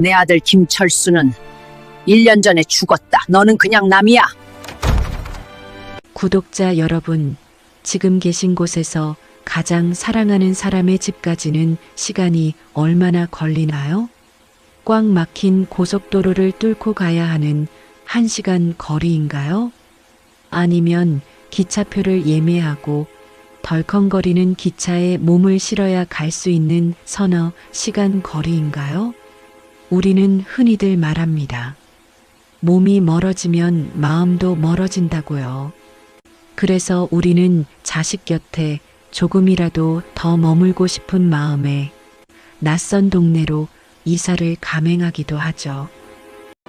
내 아들 김철수는 1년 전에 죽었다. 너는 그냥 남이야. 구독자 여러분, 지금 계신 곳에서 가장 사랑하는 사람의 집까지는 시간이 얼마나 걸리나요? 꽉 막힌 고속도로를 뚫고 가야 하는 1시간 거리인가요? 아니면 기차표를 예매하고 덜컹거리는 기차에 몸을 실어야 갈 수 있는 서너 시간 거리인가요? 우리는 흔히들 말합니다. 몸이 멀어지면 마음도 멀어진다고요. 그래서 우리는 자식 곁에 조금이라도 더 머물고 싶은 마음에 낯선 동네로 이사를 감행하기도 하죠.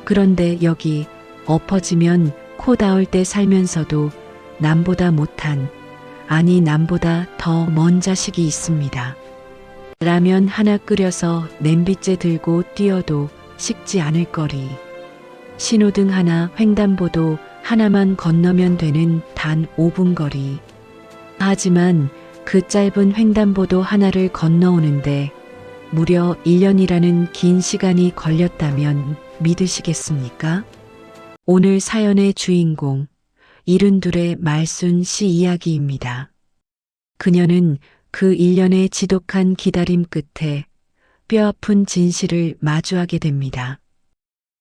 그런데 여기 엎어지면 코 닿을 때 살면서도 남보다 못한, 아니 남보다 더 먼 자식이 있습니다. 라면 하나 끓여서 냄비째 들고 뛰어도 식지 않을 거리. 신호등 하나 횡단보도 하나만 건너면 되는 단 5분 거리. 하지만 그 짧은 횡단보도 하나를 건너오는데 무려 1년이라는 긴 시간이 걸렸다면 믿으시겠습니까? 오늘 사연의 주인공, 72의 말순 씨 이야기입니다. 그녀는 그 1년의 지독한 기다림 끝에 뼈아픈 진실을 마주하게 됩니다.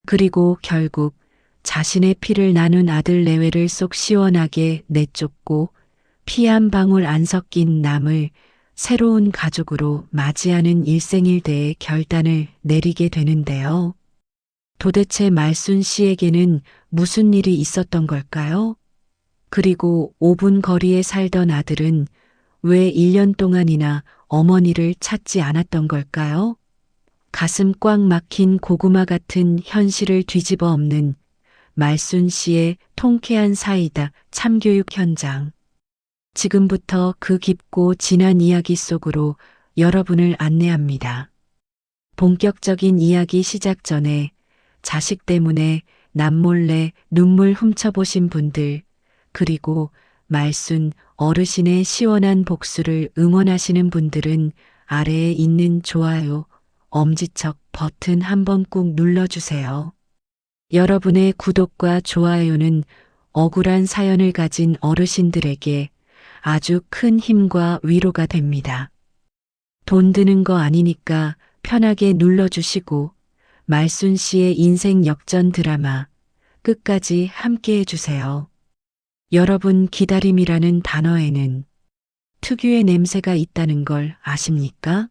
그리고 결국 자신의 피를 나눈 아들 내외를 속 시원하게 내쫓고 피 한 방울 안 섞인 남을 새로운 가족으로 맞이하는 일생일대의 결단을 내리게 되는데요. 도대체 말순 씨에게는 무슨 일이 있었던 걸까요? 그리고 5분 거리에 살던 아들은 왜 1년 동안이나 어머니를 찾지 않았던 걸까요? 가슴 꽉 막힌 고구마 같은 현실을 뒤집어 엎는 말순 씨의 통쾌한 사이다 참교육 현장. 지금부터 그 깊고 진한 이야기 속으로 여러분을 안내합니다. 본격적인 이야기 시작 전에 자식 때문에 남몰래 눈물 훔쳐보신 분들, 그리고 말순 어르신의 시원한 복수를 응원하시는 분들은 아래에 있는 좋아요, 엄지척 버튼 한번 꾹 눌러주세요. 여러분의 구독과 좋아요는 억울한 사연을 가진 어르신들에게 아주 큰 힘과 위로가 됩니다. 돈 드는 거 아니니까 편하게 눌러주시고 말순 씨의 인생 역전 드라마 끝까지 함께 해주세요. 여러분, 기다림이라는 단어에는 특유의 냄새가 있다는 걸 아십니까?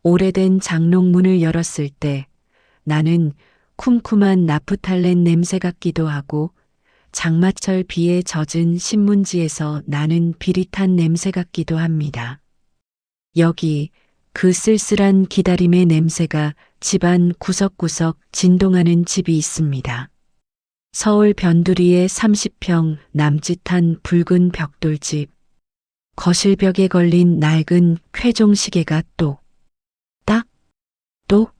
오래된 장롱문을 열었을 때 나는 쿰쿰한 나프탈렌 냄새 같기도 하고 장마철 비에 젖은 신문지에서 나는 비릿한 냄새 같기도 합니다. 여기 그 쓸쓸한 기다림의 냄새가 집안 구석구석 진동하는 집이 있습니다. 서울 변두리의 30평 남짓한 붉은 벽돌집. 거실벽에 걸린 낡은 쾌종시계가 똑, 딱, 똑,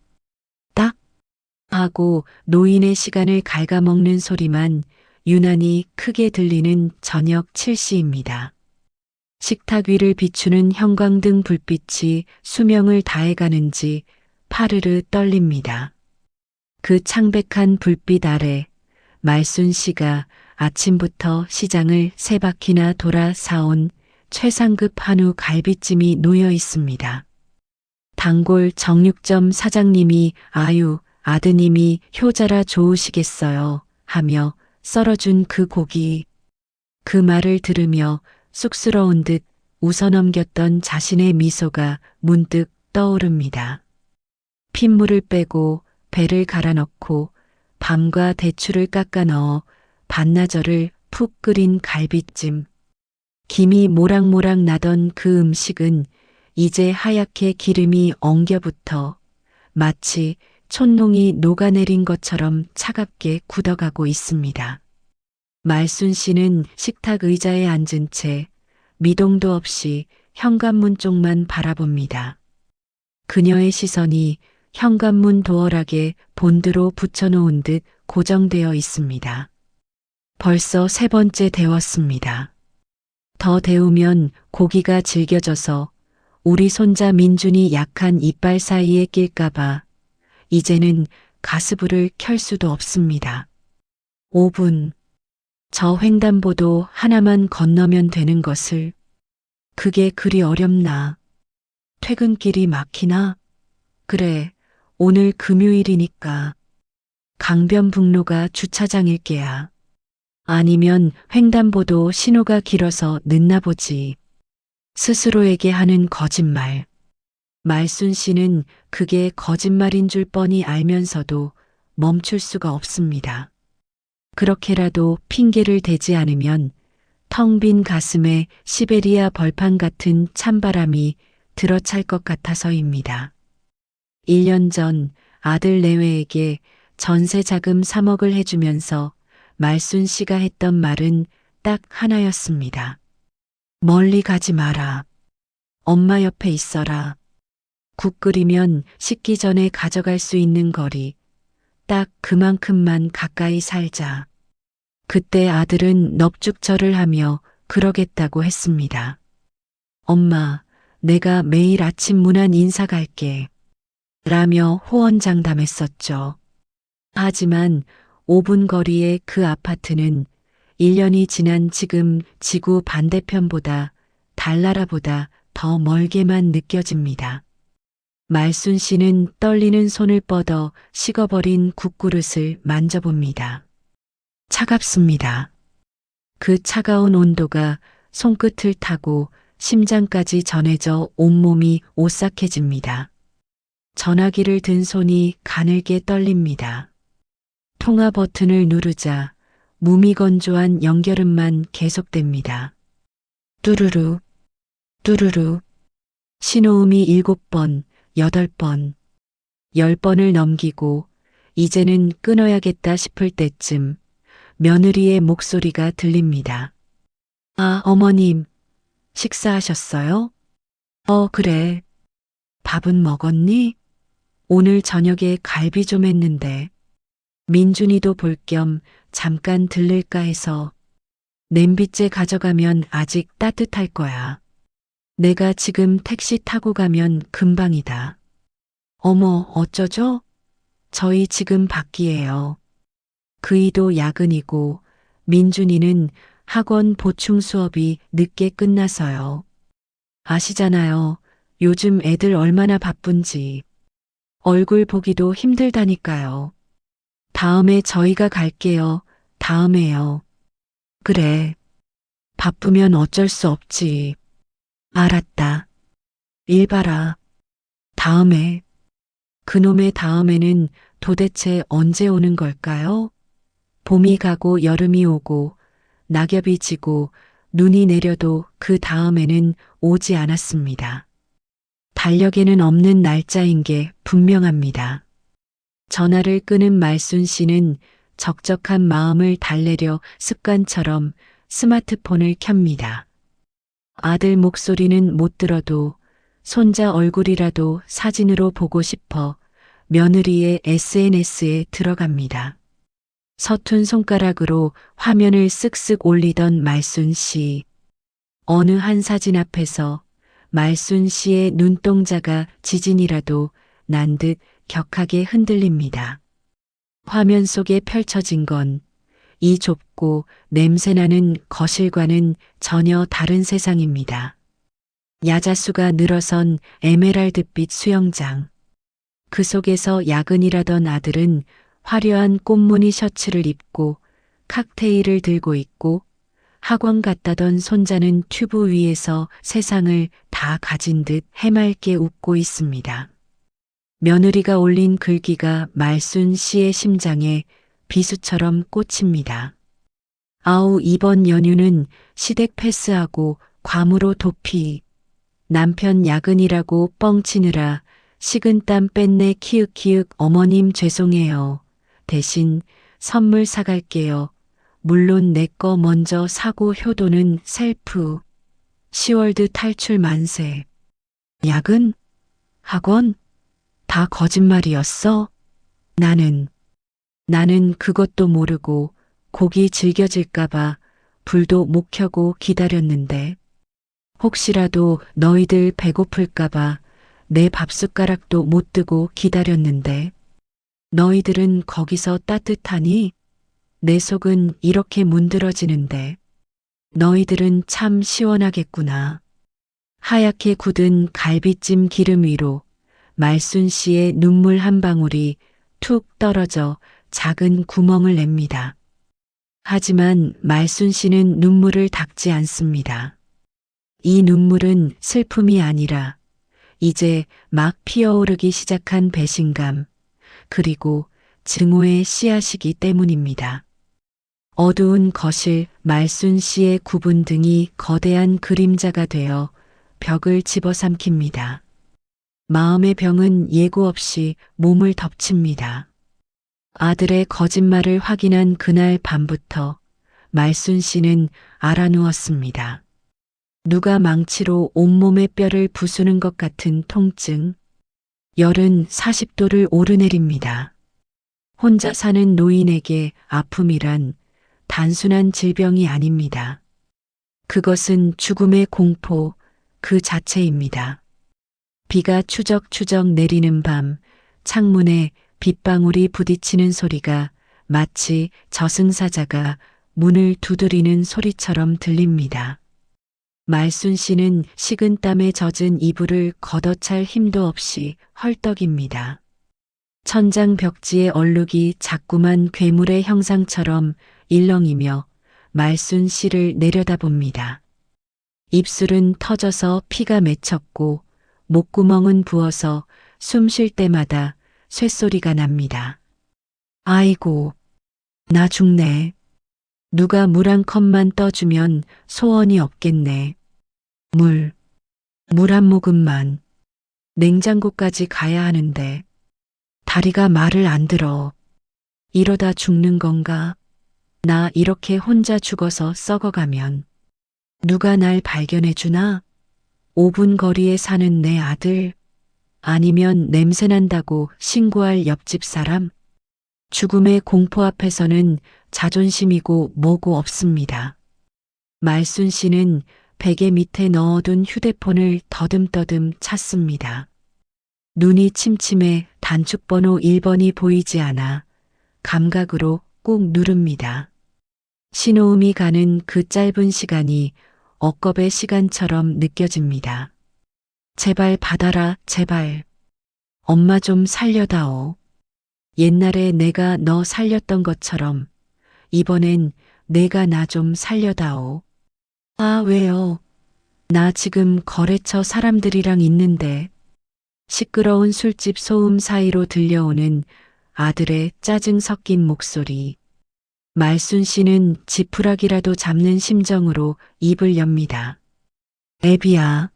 딱 하고 노인의 시간을 갉아먹는 소리만 유난히 크게 들리는 저녁 7시입니다. 식탁 위를 비추는 형광등 불빛이 수명을 다해가는지 파르르 떨립니다. 그 창백한 불빛 아래 말순 씨가 아침부터 시장을 3바퀴나 돌아 사온 최상급 한우 갈비찜이 놓여 있습니다. 단골 정육점 사장님이 아유, 아드님이 효자라 좋으시겠어요 하며 썰어준 그 고기. 그 말을 들으며 쑥스러운 듯 웃어넘겼던 자신의 미소가 문득 떠오릅니다. 핏물을 빼고 배를 갈아 넣고 밤과 대추를 깎아 넣어 반나절을 푹 끓인 갈비찜. 김이 모락모락 나던 그 음식은 이제 하얗게 기름이 엉겨붙어 마치 촛농이 녹아내린 것처럼 차갑게 굳어가고 있습니다. 말순 씨는 식탁 의자에 앉은 채 미동도 없이 현관문 쪽만 바라봅니다. 그녀의 시선이 현관문 도어락에 본드로 붙여놓은 듯 고정되어 있습니다. 벌써 3번째 데웠습니다. 더 데우면 고기가 질겨져서 우리 손자 민준이 약한 이빨 사이에 낄까봐 이제는 가스불을 켤 수도 없습니다. 5분. 저 횡단보도 하나만 건너면 되는 것을. 그게 그리 어렵나. 퇴근길이 막히나? 그래, 오늘 금요일이니까. 강변북로가 주차장일 게야. 아니면 횡단보도 신호가 길어서 늦나 보지. 스스로에게 하는 거짓말. 말순 씨는 그게 거짓말인 줄 뻔히 알면서도 멈출 수가 없습니다. 그렇게라도 핑계를 대지 않으면 텅 빈 가슴에 시베리아 벌판 같은 찬바람이 들어찰 것 같아서입니다. 1년 전 아들 내외에게 전세 자금 3억을 해주면서 말순 씨가 했던 말은 딱 하나였습니다. 멀리 가지 마라. 엄마 옆에 있어라. 국 끓이면 식기 전에 가져갈 수 있는 거리. 딱 그만큼만 가까이 살자. 그때 아들은 넙죽절을 하며 그러겠다고 했습니다. 엄마, 내가 매일 아침 문안 인사 갈게. 라며 호언장담했었죠. 하지만 5분 거리의 그 아파트는 1년이 지난 지금 지구 반대편보다 달나라보다 더 멀게만 느껴집니다. 말순 씨는 떨리는 손을 뻗어 식어버린 국그릇을 만져봅니다. 차갑습니다. 그 차가운 온도가 손끝을 타고 심장까지 전해져 온몸이 오싹해집니다. 전화기를 든 손이 가늘게 떨립니다. 통화 버튼을 누르자 무미건조한 연결음만 계속됩니다. 뚜루루, 뚜루루. 신호음이 7번, 8번, 10번을 넘기고 이제는 끊어야겠다 싶을 때쯤 며느리의 목소리가 들립니다. 아, 어머님, 식사하셨어요? 그래. 밥은 먹었니? 오늘 저녁에 갈비 좀 했는데. 민준이도 볼 겸 잠깐 들를까 해서. 냄비째 가져가면 아직 따뜻할 거야. 내가 지금 택시 타고 가면 금방이다. 어머, 어쩌죠? 저희 지금 밖이에요. 그이도 야근이고 민준이는 학원 보충 수업이 늦게 끝나서요. 아시잖아요. 요즘 애들 얼마나 바쁜지. 얼굴 보기도 힘들다니까요. 다음에 저희가 갈게요. 다음에요. 그래. 바쁘면 어쩔 수 없지. 알았다. 일 봐라. 다음에. 그놈의 다음에는 도대체 언제 오는 걸까요? 봄이 가고 여름이 오고 낙엽이 지고 눈이 내려도 그 다음에는 오지 않았습니다. 달력에는 없는 날짜인 게 분명합니다. 전화를 끄는 말순 씨는 적적한 마음을 달래려 습관처럼 스마트폰을 켭니다. 아들 목소리는 못 들어도 손자 얼굴이라도 사진으로 보고 싶어 며느리의 SNS에 들어갑니다. 서툰 손가락으로 화면을 쓱쓱 올리던 말순 씨. 어느 한 사진 앞에서 말순 씨의 눈동자가 지진이라도 난 듯 격하게 흔들립니다. 화면 속에 펼쳐진 건 이 좁고 냄새나는 거실과는 전혀 다른 세상입니다. 야자수가 늘어선 에메랄드빛 수영장. 그 속에서 야근이라던 아들은 화려한 꽃무늬 셔츠를 입고 칵테일을 들고 있고 학원 갔다던 손자는 튜브 위에서 세상을 다 가진 듯 해맑게 웃고 있습니다. 며느리가 올린 글귀가 말순 씨의 심장에 비수처럼 꽂힙니다. 아우, 이번 연휴는 시댁 패스하고 괌으로 도피. 남편 야근이라고 뻥치느라 식은땀 뺐네 키읔키읔. 어머님 죄송해요. 대신 선물 사갈게요. 물론 내 거 먼저 사고 효도는 셀프. 10월드 탈출 만세. 야근? 학원? 다 거짓말이었어? 나는 그것도 모르고 곡이 질겨질까봐 불도 못 켜고 기다렸는데 혹시라도 너희들 배고플까봐 내 밥숟가락도 못 뜨고 기다렸는데 너희들은 거기서 따뜻하니? 내 속은 이렇게 문드러지는데. 너희들은 참 시원하겠구나. 하얗게 굳은 갈비찜 기름 위로 말순 씨의 눈물 한 방울이 툭 떨어져 작은 구멍을 냅니다. 하지만 말순 씨는 눈물을 닦지 않습니다. 이 눈물은 슬픔이 아니라 이제 막 피어오르기 시작한 배신감, 그리고 증오의 씨앗이기 때문입니다. 어두운 거실 말순 씨의 굽은 등이 거대한 그림자가 되어 벽을 집어삼킵니다. 마음의 병은 예고 없이 몸을 덮칩니다. 아들의 거짓말을 확인한 그날 밤부터 말순 씨는 알아누웠습니다. 누가 망치로 온몸의 뼈를 부수는 것 같은 통증, 열은 40도를 오르내립니다. 혼자 사는 노인에게 아픔이란 단순한 질병이 아닙니다. 그것은 죽음의 공포 그 자체입니다. 비가 추적추적 내리는 밤, 창문에 빗방울이 부딪히는 소리가 마치 저승사자가 문을 두드리는 소리처럼 들립니다. 말순 씨는 식은땀에 젖은 이불을 걷어찰 힘도 없이 헐떡입니다. 천장 벽지의 얼룩이 자꾸만 괴물의 형상처럼 일렁이며 말순 씨를 내려다봅니다. 입술은 터져서 피가 맺혔고 목구멍은 부어서 숨 쉴 때마다 쇳소리가 납니다. 아이고, 나 죽네. 누가 물 한 컵만 떠주면 소원이 없겠네. 물 한 모금만. 냉장고까지 가야 하는데 다리가 말을 안 들어. 이러다 죽는 건가? 나 이렇게 혼자 죽어서 썩어가면 누가 날 발견해 주나? 5분 거리에 사는 내 아들? 아니면 냄새난다고 신고할 옆집 사람? 죽음의 공포 앞에서는 자존심이고 뭐고 없습니다. 말순 씨는 베개 밑에 넣어둔 휴대폰을 더듬더듬 찾습니다. 눈이 침침해 단축번호 1번이 보이지 않아 감각으로 꾹 누릅니다. 신호음이 가는 그 짧은 시간이 억겁의 시간처럼 느껴집니다. 제발 받아라, 제발. 엄마 좀 살려다오. 옛날에 내가 너 살렸던 것처럼 이번엔 내가 나 좀 살려다오. 아, 왜요? 나 지금 거래처 사람들이랑 있는데. 시끄러운 술집 소음 사이로 들려오는 아들의 짜증 섞인 목소리. 말순 씨는 지푸라기라도 잡는 심정으로 입을 엽니다. 애비야,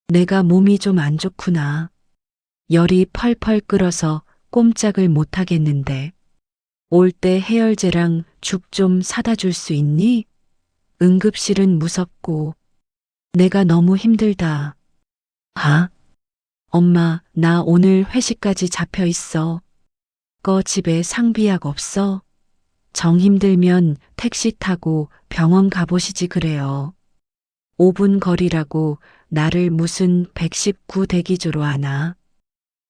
내가 몸이 좀 안 좋구나. 열이 펄펄 끓어서 꼼짝을 못 하겠는데. 올 때 해열제랑 죽 좀 사다 줄 수 있니? 응급실은 무섭고 내가 너무 힘들다. 아? 엄마, 나 오늘 회식까지 잡혀 있어. 집에 상비약 없어? 정 힘들면 택시 타고 병원 가보시지 그래요. 5분 거리라고 나를 무슨 119 대기조로 하나?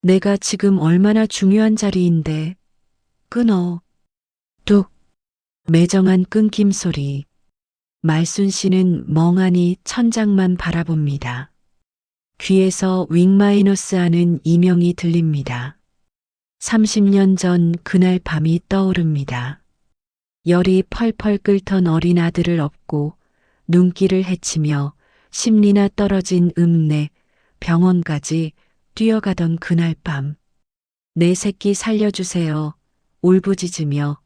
내가 지금 얼마나 중요한 자리인데. 끊어. 뚝. 매정한 끊김 소리. 말순 씨는 멍하니 천장만 바라봅니다. 귀에서 윙마이너스 하는 이명이 들립니다. 30년 전 그날 밤이 떠오릅니다. 열이 펄펄 끓던 어린 아들을 업고 눈길을 헤치며 심리나 떨어진 읍내 병원까지 뛰어가던 그날 밤. 내 새끼 살려주세요. 울부짖으며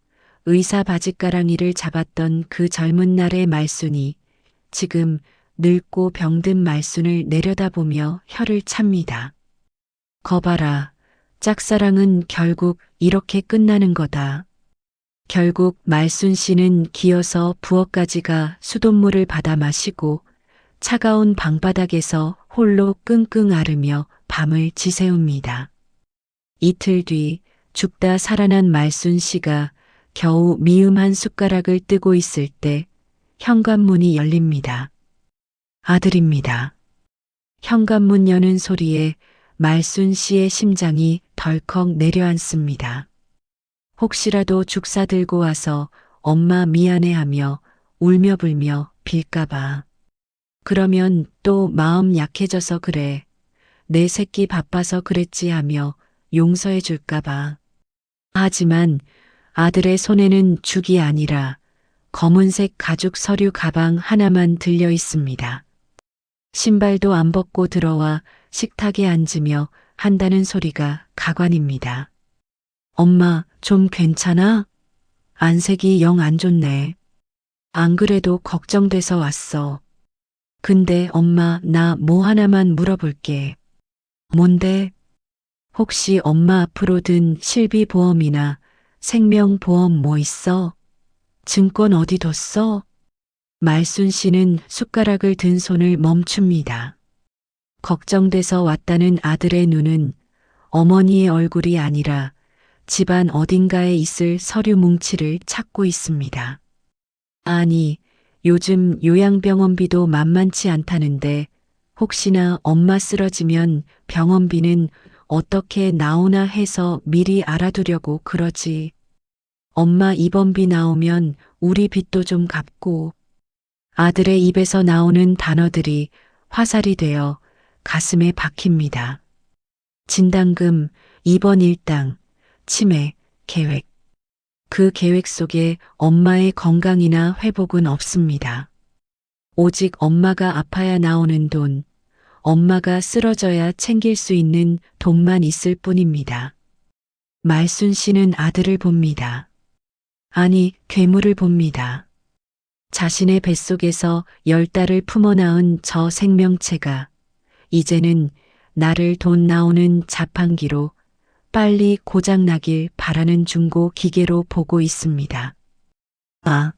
의사 바짓가랑이를 잡았던 그 젊은 날의 말순이 지금 늙고 병든 말순을 내려다보며 혀를 찹니다. 거봐라, 짝사랑은 결국 이렇게 끝나는 거다. 결국 말순 씨는 기어서 부엌까지가 수돗물을 받아 마시고 차가운 방바닥에서 홀로 끙끙 앓으며 밤을 지새웁니다. 이틀 뒤 죽다 살아난 말순 씨가 겨우 미음 한 숟가락을 뜨고 있을 때 현관문이 열립니다. 아들입니다. 현관문 여는 소리에 말순 씨의 심장이 덜컥 내려앉습니다. 혹시라도 죽사 들고 와서 엄마 미안해하며 울며불며 빌까봐. 그러면 또 마음 약해져서 그래. 내 새끼 바빠서 그랬지 하며 용서해 줄까봐. 하지만 아들의 손에는 죽이 아니라 검은색 가죽 서류 가방 하나만 들려 있습니다. 신발도 안 벗고 들어와 식탁에 앉으며 한다는 소리가 가관입니다. 엄마, 좀 괜찮아? 안색이 영 안 좋네. 안 그래도 걱정돼서 왔어. 근데 엄마, 나 뭐 하나만 물어볼게. 뭔데? 혹시 엄마 앞으로 든 실비보험이나 생명보험 뭐 있어? 증권 어디 뒀어? 말순 씨는 숟가락을 든 손을 멈춥니다. 걱정돼서 왔다는 아들의 눈은 어머니의 얼굴이 아니라 집안 어딘가에 있을 서류 뭉치를 찾고 있습니다. 아니, 요즘 요양병원비도 만만치 않다는데 혹시나 엄마 쓰러지면 병원비는 어떻게 나오나 해서 미리 알아두려고 그러지. 엄마 입원비 나오면 우리 빚도 좀 갚고. 아들의 입에서 나오는 단어들이 화살이 되어 가슴에 박힙니다. 진단금, 입원 일당, 치매, 계획. 그 계획 속에 엄마의 건강이나 회복은 없습니다. 오직 엄마가 아파야 나오는 돈, 엄마가 쓰러져야 챙길 수 있는 돈만 있을 뿐입니다. 말순 씨는 아들을 봅니다. 아니, 괴물을 봅니다. 자신의 뱃속에서 10달을 품어 낳은 저 생명체가 이제는 나를 돈 나오는 자판기로 빨리 고장나길 바라는 중고 기계로 보고 있습니다. 아,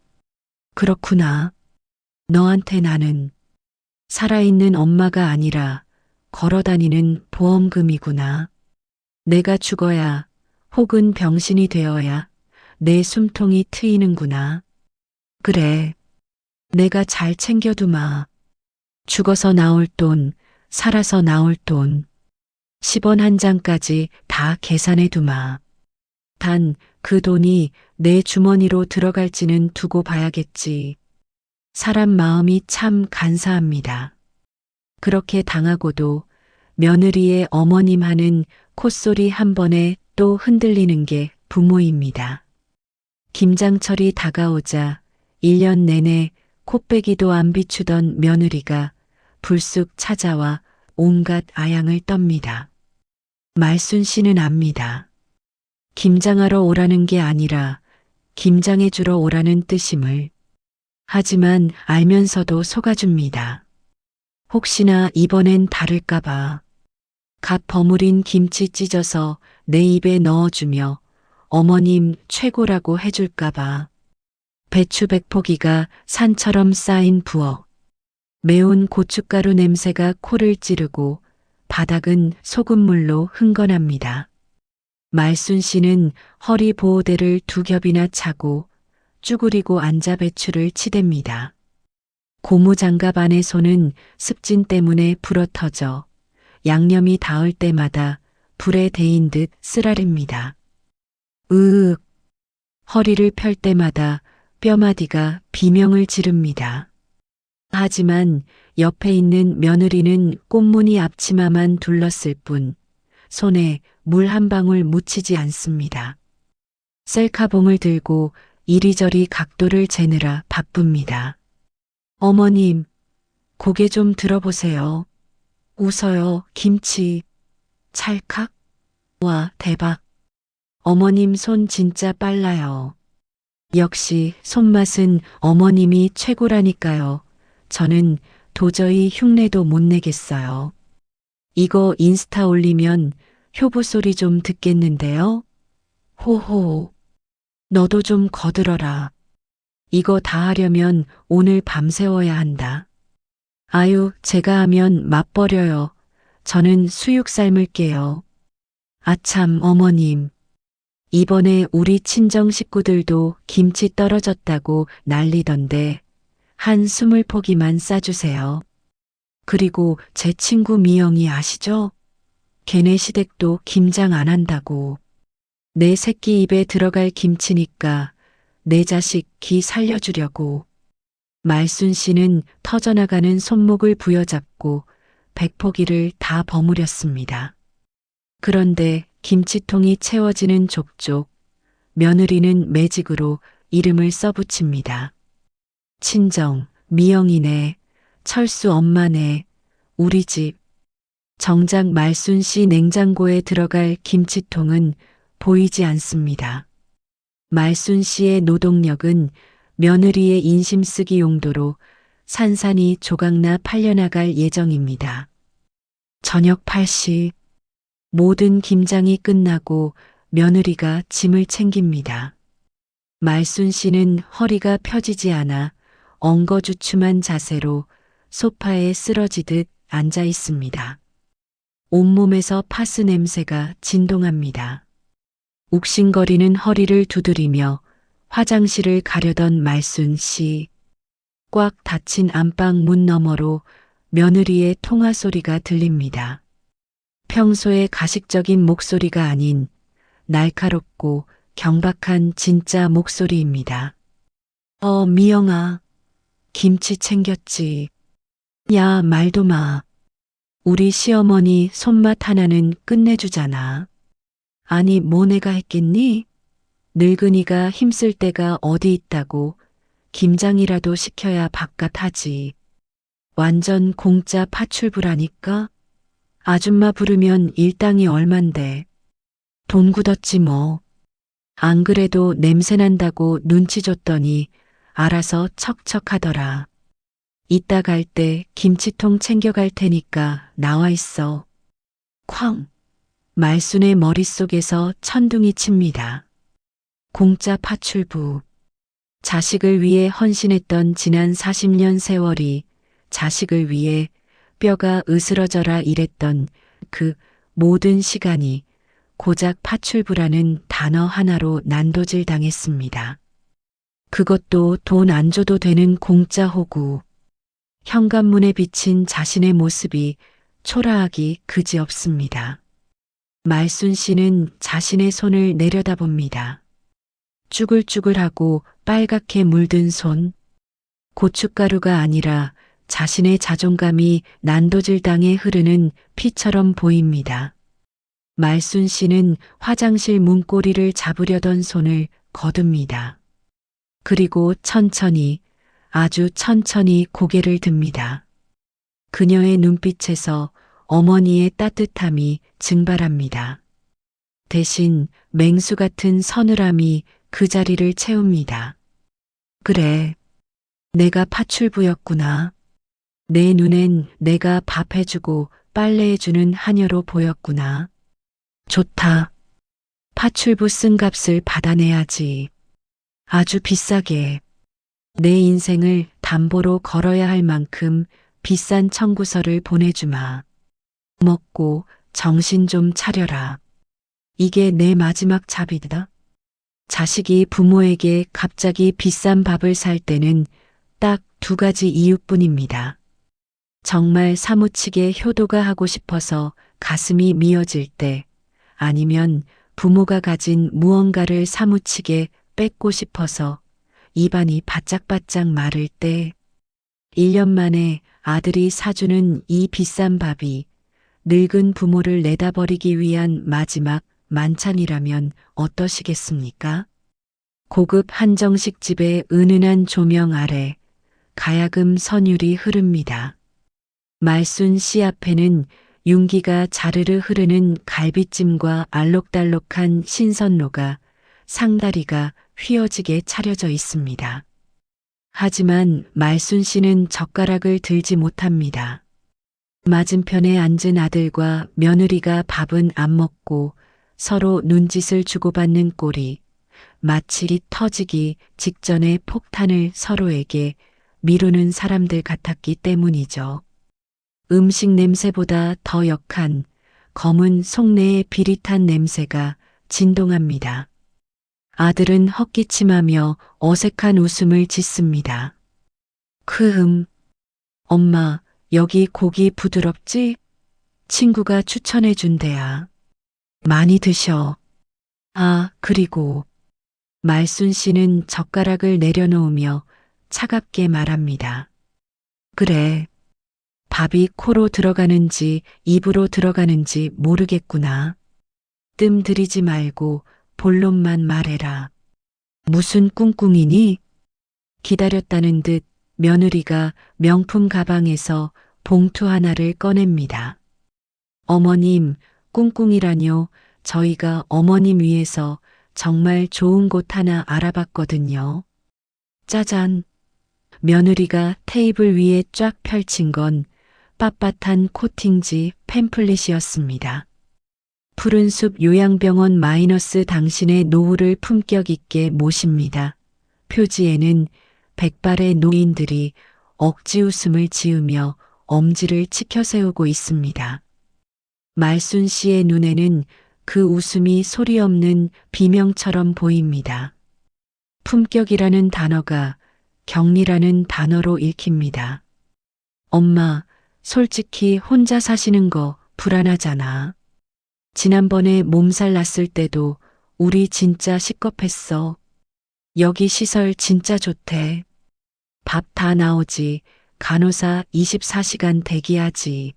그렇구나. 너한테 나는 살아있는 엄마가 아니라 걸어다니는 보험금이구나. 내가 죽어야 혹은 병신이 되어야 내 숨통이 트이는구나. 그래, 내가 잘 챙겨두마. 죽어서 나올 돈, 살아서 나올 돈. 10원 한 장까지 다 계산해 두마. 단 그 돈이 내 주머니로 들어갈지는 두고 봐야겠지. 사람 마음이 참 간사합니다. 그렇게 당하고도 며느리의 어머님 하는 콧소리 한 번에 또 흔들리는 게 부모입니다. 김장철이 다가오자 1년 내내 콧배기도 안 비추던 며느리가 불쑥 찾아와 온갖 아양을 떱니다. 말순 씨는 압니다. 김장하러 오라는 게 아니라 김장해 주러 오라는 뜻임을. 하지만 알면서도 속아줍니다. 혹시나 이번엔 다를까봐. 갓 버무린 김치 찢어서 내 입에 넣어주며 어머님 최고라고 해줄까봐. 배추 100포기가 산처럼 쌓인 부엌. 매운 고춧가루 냄새가 코를 찌르고 바닥은 소금물로 흥건합니다. 말순 씨는 허리 보호대를 2겹이나 차고 쭈그리고 앉아 배추를 치댑니다. 고무장갑 안의 손은 습진 때문에 불어터져 양념이 닿을 때마다 불에 데인 듯 쓰라립니다. 으윽. 허리를 펼 때마다 뼈마디가 비명을 지릅니다. 하지만 옆에 있는 며느리는 꽃무늬 앞치마만 둘렀을 뿐 손에 물 한 방울 묻히지 않습니다. 셀카봉을 들고 이리저리 각도를 재느라 바쁩니다. 어머님, 고개 좀 들어보세요. 웃어요, 김치. 찰칵? 와, 대박. 어머님 손 진짜 빨라요. 역시 손맛은 어머님이 최고라니까요. 저는 도저히 흉내도 못 내겠어요. 이거 인스타 올리면 효부 소리 좀 듣겠는데요? 호호. 너도 좀 거들어라. 이거 다 하려면 오늘 밤새워야 한다. 아유, 제가 하면 맛버려요. 저는 수육 삶을게요. 아참, 어머님. 이번에 우리 친정 식구들도 김치 떨어졌다고 난리던데 한 20포기만 싸주세요. 그리고 제 친구 미영이 아시죠? 걔네 시댁도 김장 안 한다고. 내 새끼 입에 들어갈 김치니까 내 자식 기 살려주려고. 말순 씨는 터져나가는 손목을 부여잡고 백포기를 다 버무렸습니다. 그런데 김치통이 채워지는 족족 며느리는 매직으로 이름을 써붙입니다. 친정, 미영이네, 철수 엄마네, 우리 집. 정작 말순 씨 냉장고에 들어갈 김치통은 보이지 않습니다. 말순 씨의 노동력은 며느리의 인심 쓰기 용도로 산산이 조각나 팔려나갈 예정입니다. 저녁 8시 모든 김장이 끝나고 며느리가 짐을 챙깁니다. 말순 씨는 허리가 펴지지 않아 엉거주춤한 자세로 소파에 쓰러지듯 앉아 있습니다. 온몸에서 파스 냄새가 진동합니다. 욱신거리는 허리를 두드리며 화장실을 가려던 말순 씨. 꽉 닫힌 안방 문 너머로 며느리의 통화 소리가 들립니다. 평소의 가식적인 목소리가 아닌 날카롭고 경박한 진짜 목소리입니다. 미영아. 김치 챙겼지. 야, 말도 마. 우리 시어머니 손맛 하나는 끝내주잖아. 아니, 뭐 내가 했겠니? 늙은이가 힘쓸 때가 어디 있다고 김장이라도 시켜야 바깥 하지. 완전 공짜 파출부라니까? 아줌마 부르면 일당이 얼만데. 돈 굳었지 뭐. 안 그래도 냄새 난다고 눈치 줬더니 알아서 척척하더라. 이따 갈 때 김치통 챙겨갈 테니까 나와 있어. 쾅! 말순의 머릿속에서 천둥이 칩니다. 공짜 파출부. 자식을 위해 헌신했던 지난 40년 세월이 자식을 위해 뼈가 으스러져라 일했던 그 모든 시간이 고작 파출부라는 단어 하나로 난도질 당했습니다. 그것도 돈 안 줘도 되는 공짜 호구. 현관문에 비친 자신의 모습이 초라하기 그지없습니다. 말순 씨는 자신의 손을 내려다봅니다. 쭈글쭈글하고 빨갛게 물든 손. 고춧가루가 아니라 자신의 자존감이 난도질 당해 흐르는 피처럼 보입니다. 말순 씨는 화장실 문고리를 잡으려던 손을 거둡니다. 그리고 천천히, 아주 천천히 고개를 듭니다. 그녀의 눈빛에서 어머니의 따뜻함이 증발합니다. 대신 맹수 같은 서늘함이 그 자리를 채웁니다. 그래, 내가 파출부였구나. 내 눈엔 내가 밥 해주고 빨래해주는 하녀로 보였구나. 좋다. 파출부 쓴 값을 받아내야지. 아주 비싸게. 내 인생을 담보로 걸어야 할 만큼 비싼 청구서를 보내주마. 먹고 정신 좀 차려라. 이게 내 마지막 잡이다. 자식이 부모에게 갑자기 비싼 밥을 살 때는 딱 두 가지 이유뿐입니다. 정말 사무치게 효도가 하고 싶어서 가슴이 미어질 때, 아니면 부모가 가진 무언가를 사무치게 뺏고 싶어서 입안이 바짝바짝 마를 때, 1년 만에 아들이 사주는 이 비싼 밥이 늙은 부모를 내다버리기 위한 마지막 만찬이라면 어떠시겠습니까? 고급 한정식 집의 은은한 조명 아래 가야금 선율이 흐릅니다. 말순 씨 앞에는 윤기가 자르르 흐르는 갈비찜과 알록달록한 신선로가 상다리가 휘어지게 차려져 있습니다. 하지만 말순 씨는 젓가락을 들지 못합니다. 맞은편에 앉은 아들과 며느리가 밥은 안 먹고 서로 눈짓을 주고받는 꼴이 마치 터지기 직전의 폭탄을 서로에게 미루는 사람들 같았기 때문이죠. 음식 냄새보다 더 역한 검은 속내의 비릿한 냄새가 진동합니다. 아들은 헛기침하며 어색한 웃음을 짓습니다. 엄마, 여기 고기 부드럽지? 친구가 추천해 준 데야. 많이 드셔. 아, 그리고 말순 씨는 젓가락을 내려놓으며 차갑게 말합니다. 그래. 밥이 코로 들어가는지 입으로 들어가는지 모르겠구나. 뜸 들이지 말고 본론만 말해라. 무슨 꿍꿍이니? 기다렸다는 듯 며느리가 명품 가방에서 봉투 하나를 꺼냅니다. 어머님, 꿍꿍이라뇨. 저희가 어머님 위해서 정말 좋은 곳 하나 알아봤거든요. 짜잔. 며느리가 테이블 위에 쫙 펼친 건 빳빳한 코팅지 팸플릿이었습니다. 푸른 숲 요양병원 마이너스 당신의 노후를 품격 있게 모십니다. 표지에는 백발의 노인들이 억지 웃음을 지으며 엄지를 치켜 세우고 있습니다. 말순 씨의 눈에는 그 웃음이 소리 없는 비명처럼 보입니다. 품격이라는 단어가 격리라는 단어로 읽힙니다. 엄마, 솔직히 혼자 사시는 거 불안하잖아. 지난번에 몸살 났을 때도 우리 진짜 식겁했어. 여기 시설 진짜 좋대. 밥 다 나오지. 간호사 24시간 대기하지.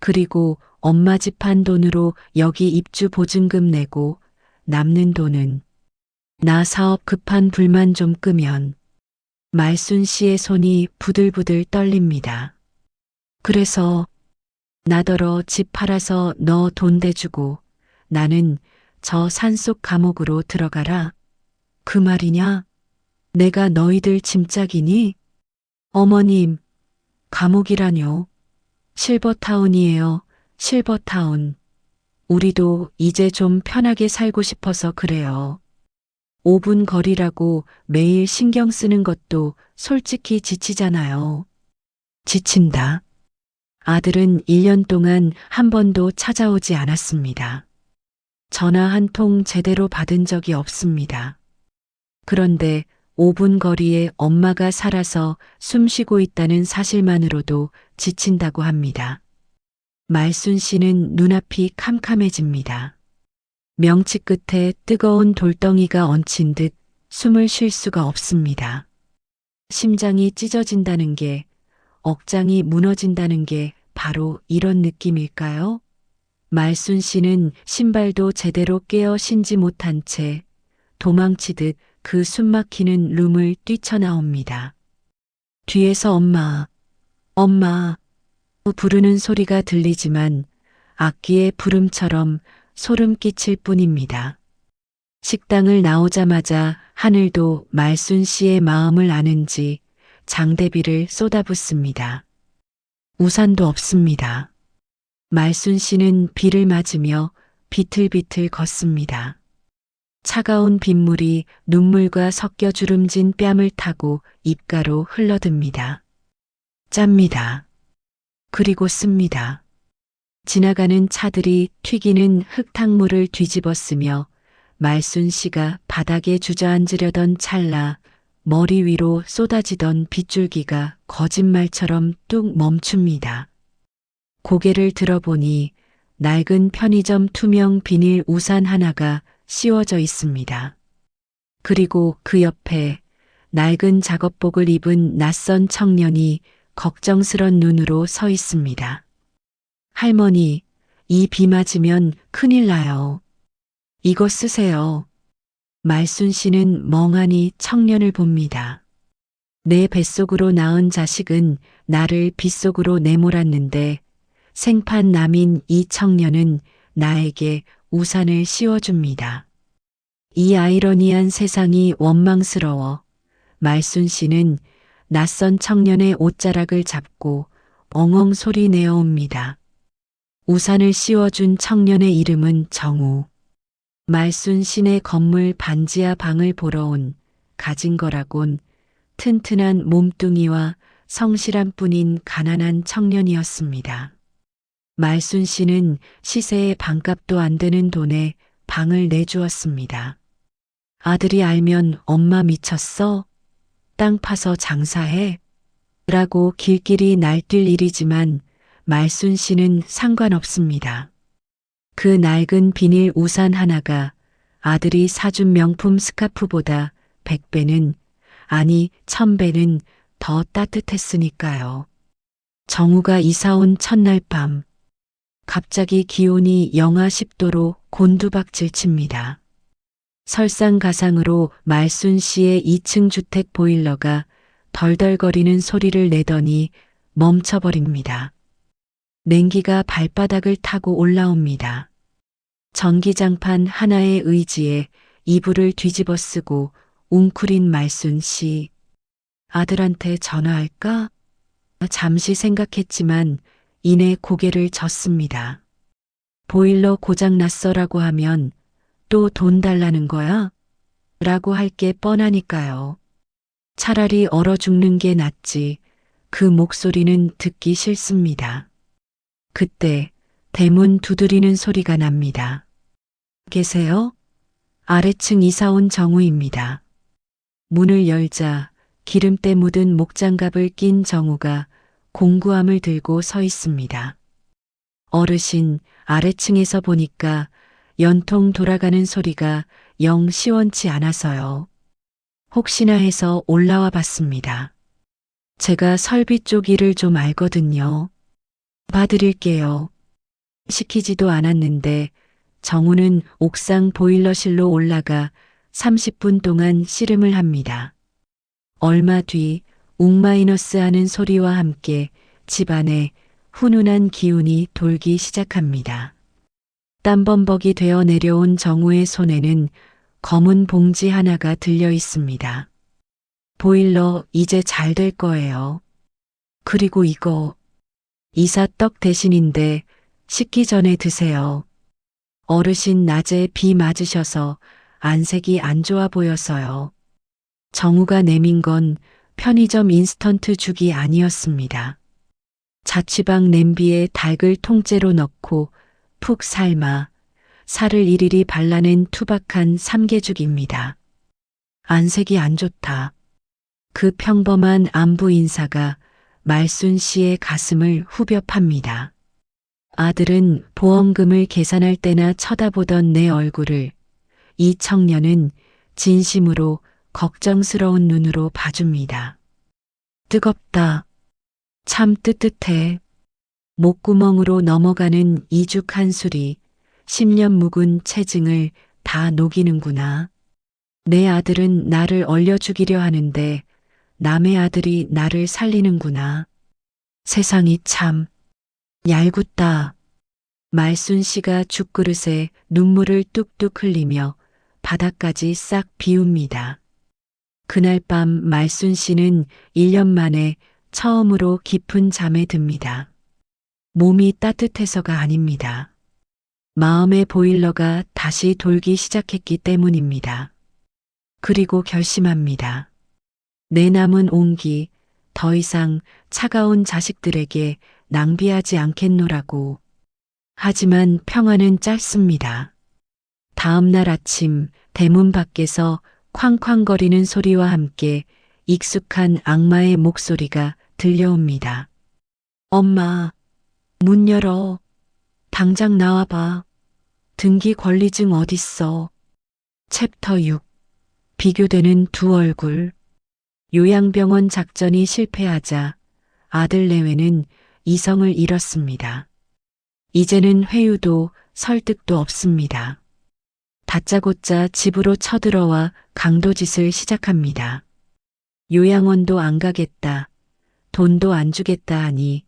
그리고 엄마 집 한 돈으로 여기 입주 보증금 내고 남는 돈은 나 사업 급한 불만 좀 끄면. 말순 씨의 손이 부들부들 떨립니다. 그래서 나더러 집 팔아서 너 돈 대주고 나는 저 산속 감옥으로 들어가라. 그 말이냐? 내가 너희들 짐짝이니? 어머님, 감옥이라뇨. 실버타운이에요. 실버타운. 우리도 이제 좀 편하게 살고 싶어서 그래요. 5분 거리라고 매일 신경 쓰는 것도 솔직히 지치잖아요. 지친다. 아들은 1년 동안 한 번도 찾아오지 않았습니다. 전화 한 통 제대로 받은 적이 없습니다. 그런데 5분 거리에 엄마가 살아서 숨 쉬고 있다는 사실만으로도 지친다고 합니다. 말순 씨는 눈앞이 캄캄해집니다. 명치 끝에 뜨거운 돌덩이가 얹힌 듯 숨을 쉴 수가 없습니다. 심장이 찢어진다는 게, 억장이 무너진다는 게 바로 이런 느낌일까요? 말순 씨는 신발도 제대로 깨어 신지 못한 채 도망치듯 그 숨막히는 룸을 뛰쳐나옵니다. 뒤에서 엄마, 엄마 부르는 소리가 들리지만 악기의 부름처럼 소름 끼칠 뿐입니다. 식당을 나오자마자 하늘도 말순 씨의 마음을 아는지 장대비를 쏟아붓습니다. 우산도 없습니다. 말순 씨는 비를 맞으며 비틀비틀 걷습니다. 차가운 빗물이 눈물과 섞여 주름진 뺨을 타고 입가로 흘러듭니다. 짭니다. 그리고 씁니다. 지나가는 차들이 튀기는 흙탕물을 뒤집어쓰며 말순 씨가 바닥에 주저앉으려던 찰나 머리 위로 쏟아지던 빗줄기가 거짓말처럼 뚝 멈춥니다. 고개를 들어보니 낡은 편의점 투명 비닐 우산 하나가 씌워져 있습니다. 그리고 그 옆에 낡은 작업복을 입은 낯선 청년이 걱정스런 눈으로 서 있습니다. 할머니, 이 비 맞으면 큰일 나요. 이거 쓰세요. 말순 씨는 멍하니 청년을 봅니다. 내 뱃속으로 낳은 자식은 나를 빗속으로 내몰았는데 생판 남인 이 청년은 나에게 우산을 씌워줍니다. 이 아이러니한 세상이 원망스러워 말순 씨는 낯선 청년의 옷자락을 잡고 엉엉 소리 내어옵니다. 우산을 씌워준 청년의 이름은 정우. 말순 씨네 건물 반지하 방을 보러 온 가진 거라곤 튼튼한 몸뚱이와 성실한 뿐인 가난한 청년이었습니다. 말순 씨는 시세의 반값도 안 되는 돈에 방을 내주었습니다. 아들이 알면 엄마 미쳤어? 땅 파서 장사해? 라고 길길이 날뛸 일이지만 말순 씨는 상관없습니다. 그 낡은 비닐 우산 하나가 아들이 사준 명품 스카프보다 100배는, 아니 1000배는 더 따뜻했으니까요. 정우가 이사 온 첫날 밤, 갑자기 기온이 영하 10도로 곤두박질 칩니다. 설상가상으로 말순 씨의 2층 주택 보일러가 덜덜거리는 소리를 내더니 멈춰버립니다. 냉기가 발바닥을 타고 올라옵니다. 전기장판 하나의 의지에 이불을 뒤집어 쓰고 웅크린 말순 씨. 아들한테 전화할까? 잠시 생각했지만 이내 고개를 젓습니다. 보일러 고장 났어라고 하면 또 돈 달라는 거야? 라고 할 게 뻔하니까요. 차라리 얼어 죽는 게 낫지. 그 목소리는 듣기 싫습니다. 그때 대문 두드리는 소리가 납니다. 계세요? 아래층 이사 온 정우입니다. 문을 열자 기름때 묻은 목장갑을 낀 정우가 공구함을 들고 서 있습니다. 어르신, 아래층에서 보니까 연통 돌아가는 소리가 영 시원치 않아서요. 혹시나 해서 올라와 봤습니다. 제가 설비 쪽 일을 좀 알거든요. 봐드릴게요. 시키지도 않았는데 정우는 옥상 보일러실로 올라가 30분 동안 씨름을 합니다. 얼마 뒤 웅마이너스 하는 소리와 함께 집안에 훈훈한 기운이 돌기 시작합니다. 땀범벅이 되어 내려온 정우의 손에는 검은 봉지 하나가 들려 있습니다. 보일러 이제 잘 될 거예요. 그리고 이거 이사 떡 대신인데 식기 전에 드세요. 어르신 낮에 비 맞으셔서 안색이 안 좋아 보여서요. 정우가 내민 건 편의점 인스턴트 죽이 아니었습니다. 자취방 냄비에 닭을 통째로 넣고 푹 삶아 살을 일일이 발라낸 투박한 삼계죽입니다. 안색이 안 좋다. 그 평범한 안부 인사가 말순 씨의 가슴을 후벼 팝니다. 아들은 보험금을 계산할 때나 쳐다보던 내 얼굴을 이 청년은 진심으로 걱정스러운 눈으로 봐줍니다. 뜨겁다. 참 뜨뜻해. 목구멍으로 넘어가는 이죽 한술이 10년 묵은 체증을 다 녹이는구나. 내 아들은 나를 얼려 죽이려 하는데 남의 아들이 나를 살리는구나. 세상이 참 얄궂다. 말순 씨가 죽그릇에 눈물을 뚝뚝 흘리며 바닥까지 싹 비웁니다. 그날 밤 말순 씨는 1년 만에 처음으로 깊은 잠에 듭니다. 몸이 따뜻해서가 아닙니다. 마음의 보일러가 다시 돌기 시작했기 때문입니다. 그리고 결심합니다. 내 남은 온기 더 이상 차가운 자식들에게 낭비하지 않겠노라고. 하지만 평화는 짧습니다. 다음 날 아침 대문 밖에서 쾅쾅거리는 소리와 함께 익숙한 악마의 목소리가 들려옵니다. 엄마, 문 열어. 당장 나와봐. 등기 권리증 어딨어. 챕터 6. 비교되는 두 얼굴. 요양병원 작전이 실패하자 아들 내외는 이성을 잃었습니다. 이제는 회유도 설득도 없습니다. 다짜고짜 집으로 쳐들어와 강도짓을 시작합니다. 요양원도 안 가겠다. 돈도 안 주겠다 하니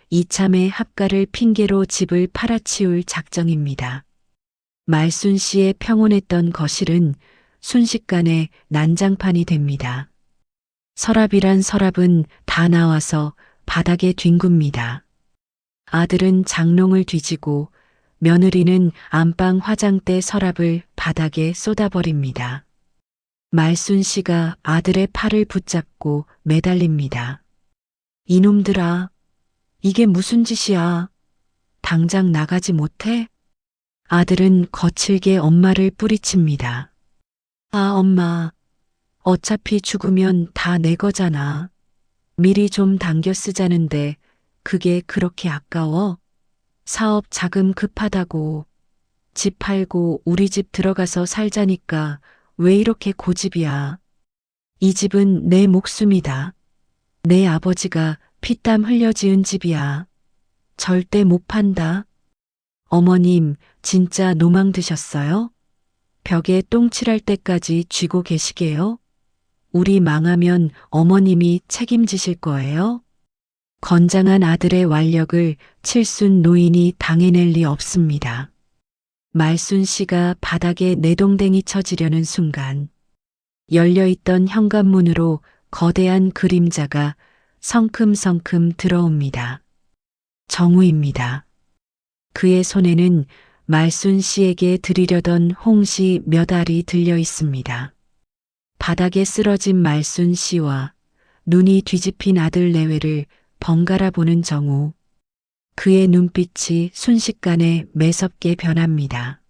이참에 합가를 핑계로 집을 팔아치울 작정입니다. 말순 씨의 평온했던 거실은 순식간에 난장판이 됩니다. 서랍이란 서랍은 다 나와서 바닥에 뒹굽니다. 아들은 장롱을 뒤지고 며느리는 안방 화장대 서랍을 바닥에 쏟아버립니다. 말순 씨가 아들의 팔을 붙잡고 매달립니다. 이놈들아, 이게 무슨 짓이야? 당장 나가지 못해? 아들은 거칠게 엄마를 뿌리칩니다. 아, 엄마. 어차피 죽으면 다 내 거잖아. 미리 좀 당겨 쓰자는데 그게 그렇게 아까워? 사업 자금 급하다고. 집 팔고 우리 집 들어가서 살자니까 왜 이렇게 고집이야? 이 집은 내 목숨이다. 내 아버지가 피땀 흘려 지은 집이야. 절대 못 판다. 어머님, 진짜 노망 드셨어요? 벽에 똥칠할 때까지 쥐고 계시게요? 우리 망하면 어머님이 책임지실 거예요? 건장한 아들의 완력을 칠순 노인이 당해낼 리 없습니다. 말순 씨가 바닥에 내동댕이 쳐지려는 순간 열려있던 현관문으로 거대한 그림자가 성큼성큼 들어옵니다. 정우입니다. 그의 손에는 말순 씨에게 드리려던 홍시 몇 알이 들려 있습니다. 바닥에 쓰러진 말순 씨와 눈이 뒤집힌 아들 내외를 번갈아 보는 정우. 그의 눈빛이 순식간에 매섭게 변합니다.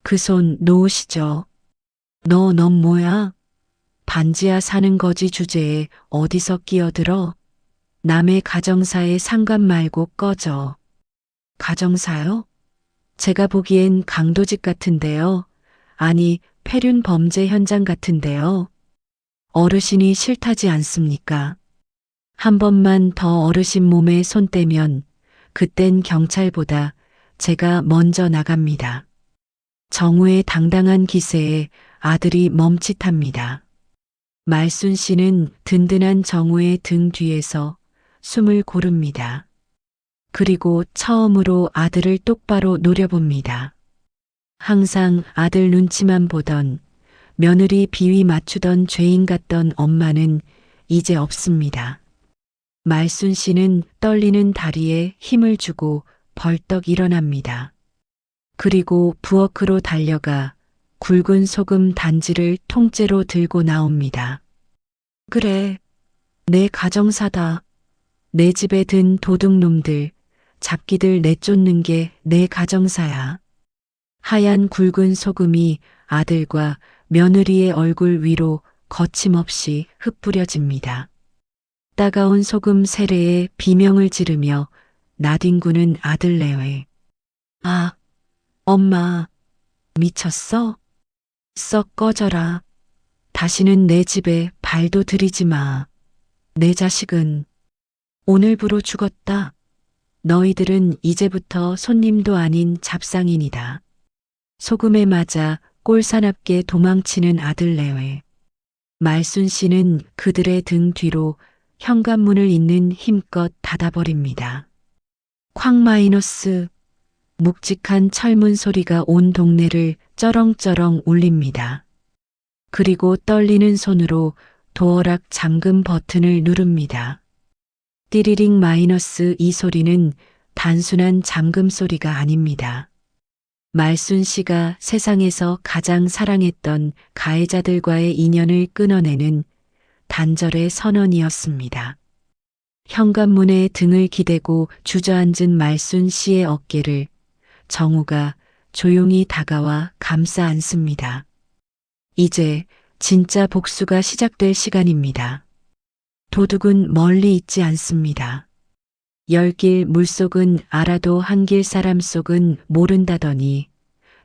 그 손 놓으시죠. 넌 뭐야? 반지하 사는 거지 주제에 어디서 끼어들어? 남의 가정사에 상관 말고 꺼져. 가정사요? 제가 보기엔 강도직 같은데요. 아니, 폐륜 범죄 현장 같은데요. 어르신이 싫다지 않습니까? 한 번만 더 어르신 몸에 손 떼면 그땐 경찰보다 제가 먼저 나갑니다. 정우의 당당한 기세에 아들이 멈칫합니다. 말순 씨는 든든한 정우의 등 뒤에서 숨을 고릅니다. 그리고 처음으로 아들을 똑바로 노려봅니다. 항상 아들 눈치만 보던 며느리 비위 맞추던 죄인 같던 엄마는 이제 없습니다. 말순 씨는 떨리는 다리에 힘을 주고 벌떡 일어납니다. 그리고 부엌으로 달려가 굵은 소금 단지를 통째로 들고 나옵니다. 그래, 내 가정사다. 내 집에 든 도둑놈들, 잡기들 내쫓는 게 내 가정사야. 하얀 굵은 소금이 아들과 며느리의 얼굴 위로 거침없이 흩뿌려집니다. 따가운 소금 세례에 비명을 지르며 나뒹구는 아들 내외. 아, 엄마, 미쳤어? 썩 꺼져라. 다시는 내 집에 발도 들이지 마. 내 자식은 오늘부로 죽었다. 너희들은 이제부터 손님도 아닌 잡상인이다. 소금에 맞아 꼴사납게 도망치는 아들 내외. 말순 씨는 그들의 등 뒤로 현관문을 잇는 힘껏 닫아버립니다. 쾅 마이너스. 묵직한 철문 소리가 온 동네를 쩌렁쩌렁 울립니다. 그리고 떨리는 손으로 도어락 잠금 버튼을 누릅니다. 띠리링 마이너스. 이 소리는 단순한 잠금 소리가 아닙니다. 말순 씨가 세상에서 가장 사랑했던 가해자들과의 인연을 끊어내는 단절의 선언이었습니다. 현관문에 등을 기대고 주저앉은 말순 씨의 어깨를 정우가 조용히 다가와 감싸 안습니다. 이제 진짜 복수가 시작될 시간입니다. 도둑은 멀리 있지 않습니다. 열길 물속은 알아도 한길 사람 속은 모른다더니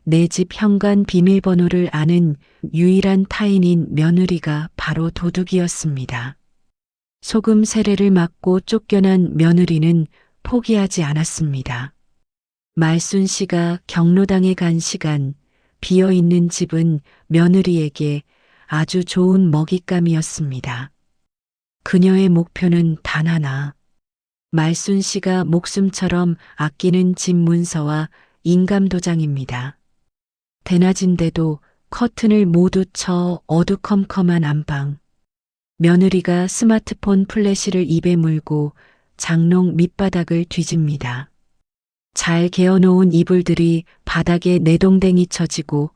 내 집 현관 비밀번호를 아는 유일한 타인인 며느리가 바로 도둑이었습니다. 소금 세례를 맞고 쫓겨난 며느리는 포기하지 않았습니다. 말순 씨가 경로당에 간 시간, 비어있는 집은 며느리에게 아주 좋은 먹잇감이었습니다. 그녀의 목표는 단 하나. 말순 씨가 목숨처럼 아끼는 집 문서와 인감도장입니다. 대낮인데도 커튼을 모두 쳐 어두컴컴한 안방. 며느리가 스마트폰 플래시를 입에 물고 장롱 밑바닥을 뒤집니다. 잘 개어놓은 이불들이 바닥에 내동댕이 쳐지고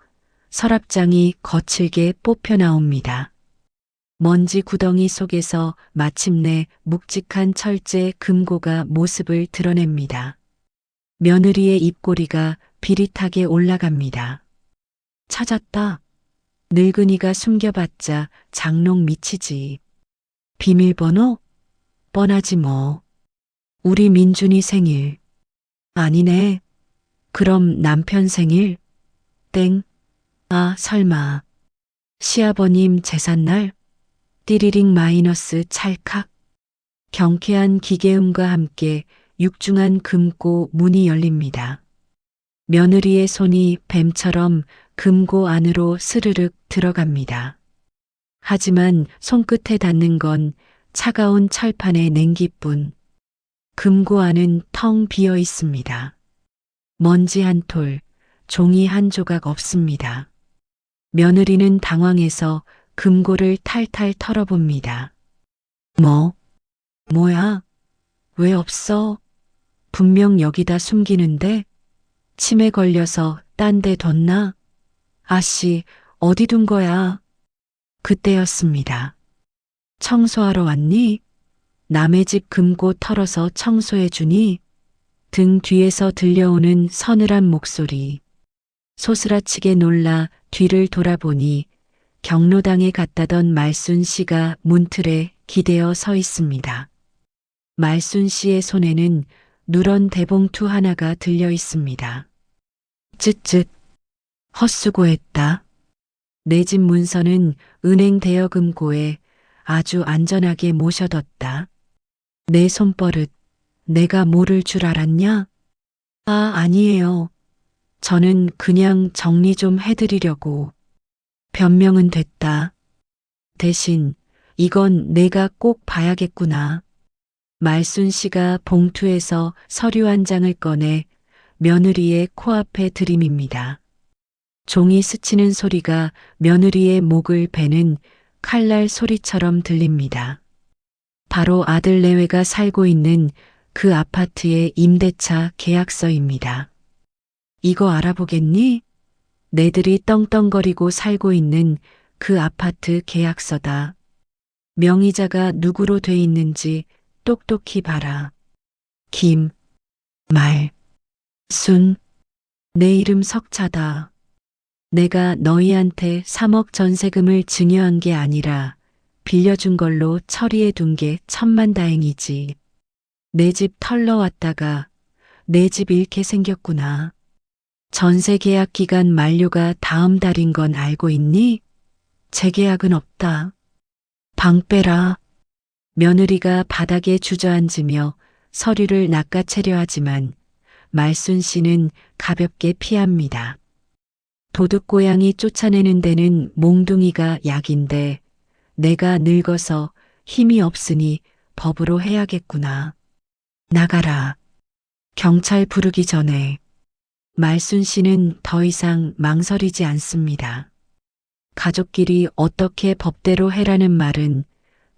서랍장이 거칠게 뽑혀 나옵니다. 먼지 구덩이 속에서 마침내 묵직한 철제 금고가 모습을 드러냅니다. 며느리의 입꼬리가 비릿하게 올라갑니다. 찾았다. 늙은이가 숨겨봤자 장롱 밑이지. 비밀번호? 뻔하지 뭐. 우리 민준이 생일. 아니네. 그럼 남편 생일? 땡. 아, 설마. 시아버님 제삿날? 띠리링 마이너스 찰칵. 경쾌한 기계음과 함께 육중한 금고 문이 열립니다. 며느리의 손이 뱀처럼 금고 안으로 스르륵 들어갑니다. 하지만 손끝에 닿는 건 차가운 철판의 냉기뿐. 금고 안은 텅 비어 있습니다. 먼지 한 톨, 종이 한 조각 없습니다. 며느리는 당황해서 금고를 탈탈 털어봅니다. 뭐야? 왜 없어? 분명 여기다 숨기는데? 치매 걸려서 딴 데 뒀나? 아씨, 어디 둔 거야? 그때였습니다. 청소하러 왔니? 남의 집 금고 털어서 청소해 주니? 등 뒤에서 들려오는 서늘한 목소리. 소스라치게 놀라 뒤를 돌아보니 경로당에 갔다던 말순 씨가 문틀에 기대어 서 있습니다. 말순 씨의 손에는 누런 대봉투 하나가 들려 있습니다. 쯧쯧. 헛수고했다. 내 집 문서는 은행 대여금고에 아주 안전하게 모셔뒀다. 내 손버릇, 내가 모를 줄 알았냐? 아, 아니에요. 저는 그냥 정리 좀 해드리려고. 변명은 됐다. 대신 이건 내가 꼭 봐야겠구나. 말순 씨가 봉투에서 서류 한 장을 꺼내 며느리의 코앞에 들이밉니다. 종이 스치는 소리가 며느리의 목을 베는 칼날 소리처럼 들립니다. 바로 아들 내외가 살고 있는 그 아파트의 임대차 계약서입니다. 이거 알아보겠니? 내들이 떵떵거리고 살고 있는 그 아파트 계약서다. 명의자가 누구로 돼 있는지 똑똑히 봐라. 김, 말, 순, 내 이름 석차다. 내가 너희한테 3억 전세금을 증여한 게 아니라 빌려준 걸로 처리해 둔 게 천만다행이지. 내 집 털러 왔다가 내 집 잃게 생겼구나. 전세 계약 기간 만료가 다음 달인 건 알고 있니? 재계약은 없다. 방 빼라. 며느리가 바닥에 주저앉으며 서류를 낚아채려 하지만 말순 씨는 가볍게 피합니다. 도둑고양이 쫓아내는 데는 몽둥이가 약인데 내가 늙어서 힘이 없으니 법으로 해야겠구나. 나가라. 경찰 부르기 전에. 말순 씨는 더 이상 망설이지 않습니다. 가족끼리 어떻게 법대로 해라는 말은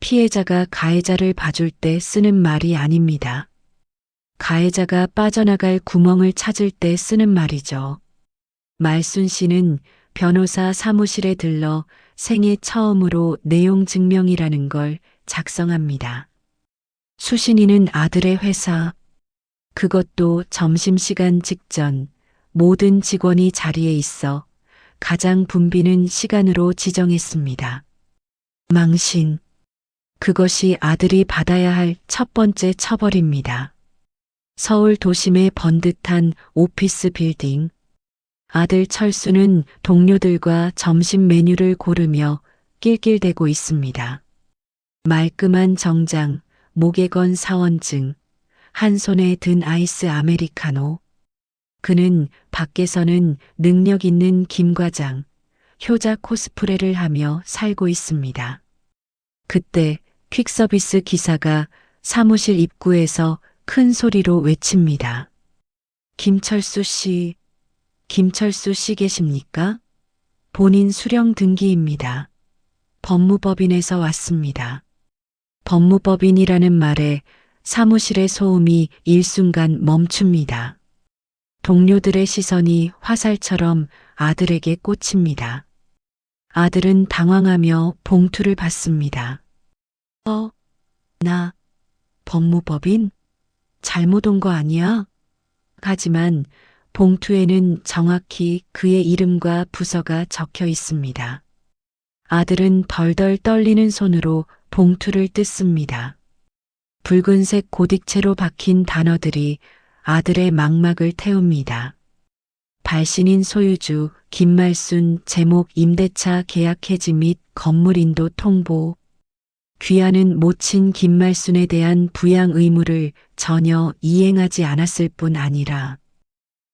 피해자가 가해자를 봐줄 때 쓰는 말이 아닙니다. 가해자가 빠져나갈 구멍을 찾을 때 쓰는 말이죠. 말순 씨는 변호사 사무실에 들러 생애 처음으로 내용 증명이라는 걸 작성합니다. 수신이는 아들의 회사, 그것도 점심시간 직전 모든 직원이 자리에 있어 가장 붐비는 시간으로 지정했습니다. 망신. 그것이 아들이 받아야 할 첫 번째 처벌입니다. 서울 도심의 번듯한 오피스 빌딩. 아들 철수는 동료들과 점심 메뉴를 고르며 낄낄대고 있습니다. 말끔한 정장, 목에 건 사원증, 한 손에 든 아이스 아메리카노. 그는 밖에서는 능력 있는 김과장, 효자 코스프레를 하며 살고 있습니다. 그때 퀵서비스 기사가 사무실 입구에서 큰 소리로 외칩니다. 김철수 씨, 김철수 씨 계십니까? 본인 수령 등기입니다. 법무법인에서 왔습니다. 법무법인이라는 말에 사무실의 소음이 일순간 멈춥니다. 동료들의 시선이 화살처럼 아들에게 꽂힙니다. 아들은 당황하며 봉투를 받습니다. 나 법무법인? 잘못 온 거 아니야? 하지만 봉투에는 정확히 그의 이름과 부서가 적혀 있습니다. 아들은 덜덜 떨리는 손으로 봉투를 뜯습니다. 붉은색 고딕체로 박힌 단어들이 아들의 망막을 태웁니다. 발신인 소유주 김말순 제목 임대차 계약 해지 및 건물 인도 통보. 귀하는 모친 김말순에 대한 부양 의무를 전혀 이행하지 않았을 뿐 아니라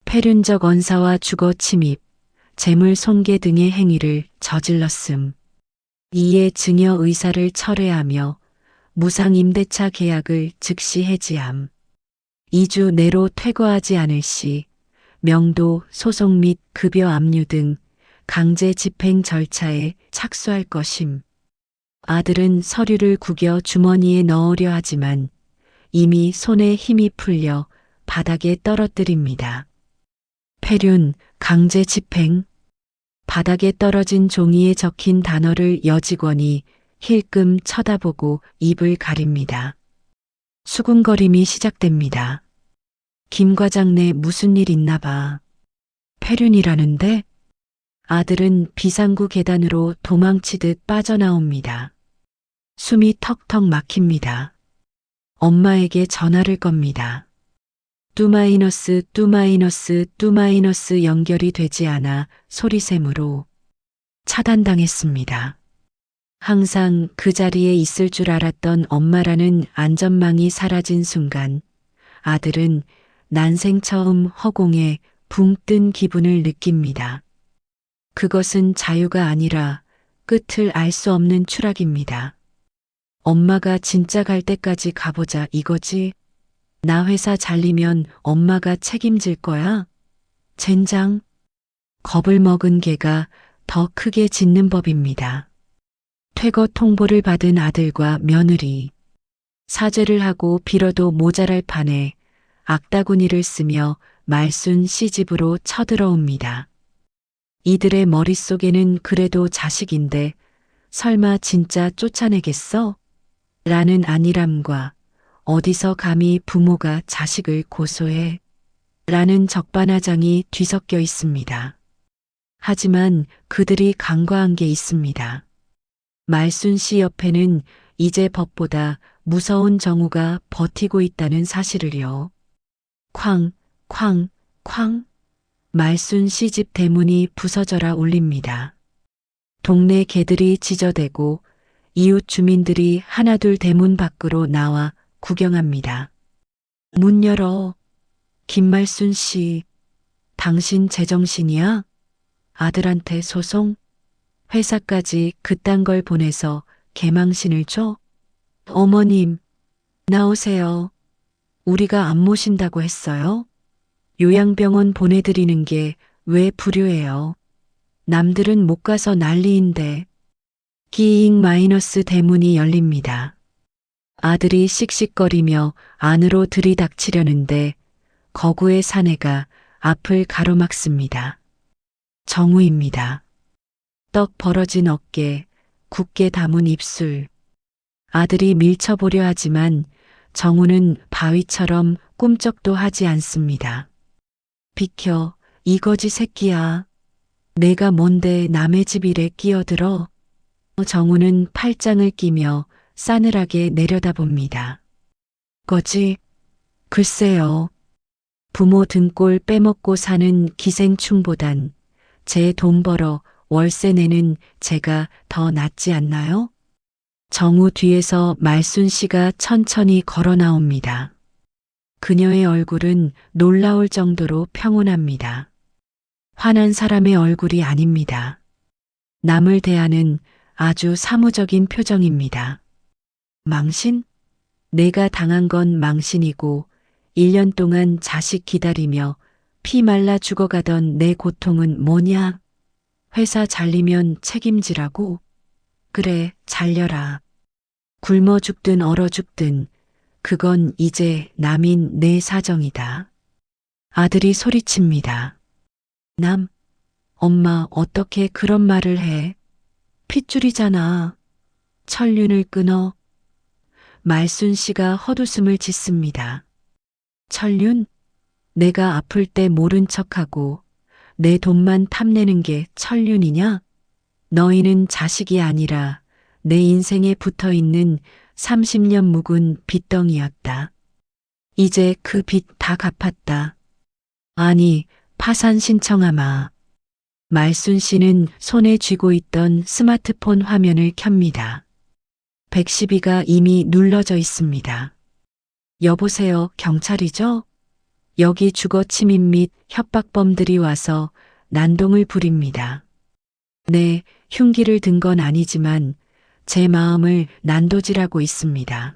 폐륜적 언사와 주거 침입, 재물 손괴 등의 행위를 저질렀음. 이에 증여 의사를 철회하며 무상 임대차 계약을 즉시 해지함. 2주 내로 퇴거하지 않을 시 명도, 소송 및 급여 압류 등 강제 집행 절차에 착수할 것임. 아들은 서류를 구겨 주머니에 넣으려 하지만 이미 손에 힘이 풀려 바닥에 떨어뜨립니다. 폐륜, 강제 집행. 바닥에 떨어진 종이에 적힌 단어를 여직원이 힐끔 쳐다보고 입을 가립니다. 수군거림이 시작됩니다. 김 과장네 무슨 일 있나 봐. 폐륜이라는데? 아들은 비상구 계단으로 도망치듯 빠져나옵니다. 숨이 턱턱 막힙니다. 엄마에게 전화를 겁니다. 뚜마이너스 연결이 되지 않아 소리샘으로 차단당했습니다. 항상 그 자리에 있을 줄 알았던 엄마라는 안전망이 사라진 순간 아들은 난생 처음 허공에 붕 뜬 기분을 느낍니다. 그것은 자유가 아니라 끝을 알 수 없는 추락입니다. 엄마가 진짜 갈 때까지 가보자 이거지? 나 회사 잘리면 엄마가 책임질 거야? 젠장. 겁을 먹은 개가 더 크게 짖는 법입니다. 퇴거 통보를 받은 아들과 며느리. 사죄를 하고 빌어도 모자랄 판에 악다구니를 쓰며 말순 씨 집으로 쳐들어옵니다. 이들의 머릿속에는 그래도 자식인데 설마 진짜 쫓아내겠어? 라는 안일함과 어디서 감히 부모가 자식을 고소해? 라는 적반하장이 뒤섞여 있습니다. 하지만 그들이 간과한 게 있습니다. 말순 씨 옆에는 이제 법보다 무서운 정우가 버티고 있다는 사실을요. 쾅, 쾅, 쾅. 말순 씨 집 대문이 부서져라 울립니다. 동네 개들이 짖어대고 이웃 주민들이 하나둘 대문 밖으로 나와 구경합니다. 문 열어. 김말순 씨, 당신 제정신이야? 아들한테 소송? 회사까지 그딴 걸 보내서 개망신을 줘? 어머님, 나오세요. 우리가 안 모신다고 했어요? 요양병원 보내드리는 게 왜 불효해요? 남들은 못 가서 난리인데. 끼잉 마이너스 대문이 열립니다. 아들이 씩씩거리며 안으로 들이닥치려는데 거구의 사내가 앞을 가로막습니다. 정우입니다. 떡 벌어진 어깨, 굳게 담은 입술. 아들이 밀쳐보려 하지만 정우는 바위처럼 꿈쩍도 하지 않습니다. 비켜, 이 거지 새끼야. 내가 뭔데 남의 집 일에 끼어들어? 정우는 팔짱을 끼며 싸늘하게 내려다봅니다. 거지? 글쎄요. 부모 등골 빼먹고 사는 기생충보단 제 돈 벌어 월세 내는 제가 더 낫지 않나요? 정우 뒤에서 말순 씨가 천천히 걸어 나옵니다. 그녀의 얼굴은 놀라울 정도로 평온합니다. 화난 사람의 얼굴이 아닙니다. 남을 대하는 아주 사무적인 표정입니다. 망신? 내가 당한 건 망신이고 1년 동안 자식 기다리며 피 말라 죽어가던 내 고통은 뭐냐? 회사 잘리면 책임지라고? 그래, 잘려라. 굶어 죽든 얼어 죽든 그건 이제 남인 내 사정이다. 아들이 소리칩니다. 남, 엄마 어떻게 그런 말을 해? 핏줄이잖아. 천륜을 끊어. 말순 씨가 헛웃음을 짓습니다. 천륜? 내가 아플 때 모른 척하고 내 돈만 탐내는 게 천륜이냐? 너희는 자식이 아니라 내 인생에 붙어있는 30년 묵은 빚덩이였다. 이제 그 빚 다 갚았다. 아니, 파산 신청하마. 말순 씨는 손에 쥐고 있던 스마트폰 화면을 켭니다. 112가 이미 눌러져 있습니다. 여보세요, 경찰이죠? 여기 주거 침입 및 협박범들이 와서 난동을 부립니다. 네, 흉기를 든 건 아니지만 제 마음을 난도질하고 있습니다.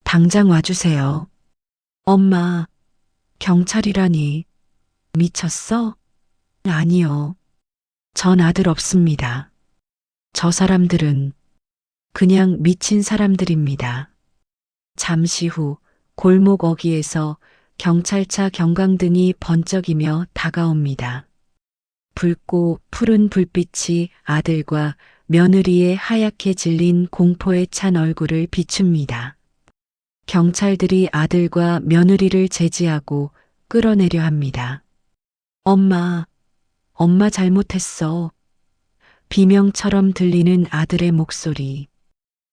당장 와주세요. 엄마, 경찰이라니. 미쳤어? 아니요. 전 아들 없습니다. 저 사람들은 그냥 미친 사람들입니다. 잠시 후 골목 어귀에서 경찰차 경광등이 번쩍이며 다가옵니다. 붉고 푸른 불빛이 아들과 며느리의 하얗게 질린 공포에 찬 얼굴을 비춥니다. 경찰들이 아들과 며느리를 제지하고 끌어내려 합니다. 엄마 잘못했어. 비명처럼 들리는 아들의 목소리.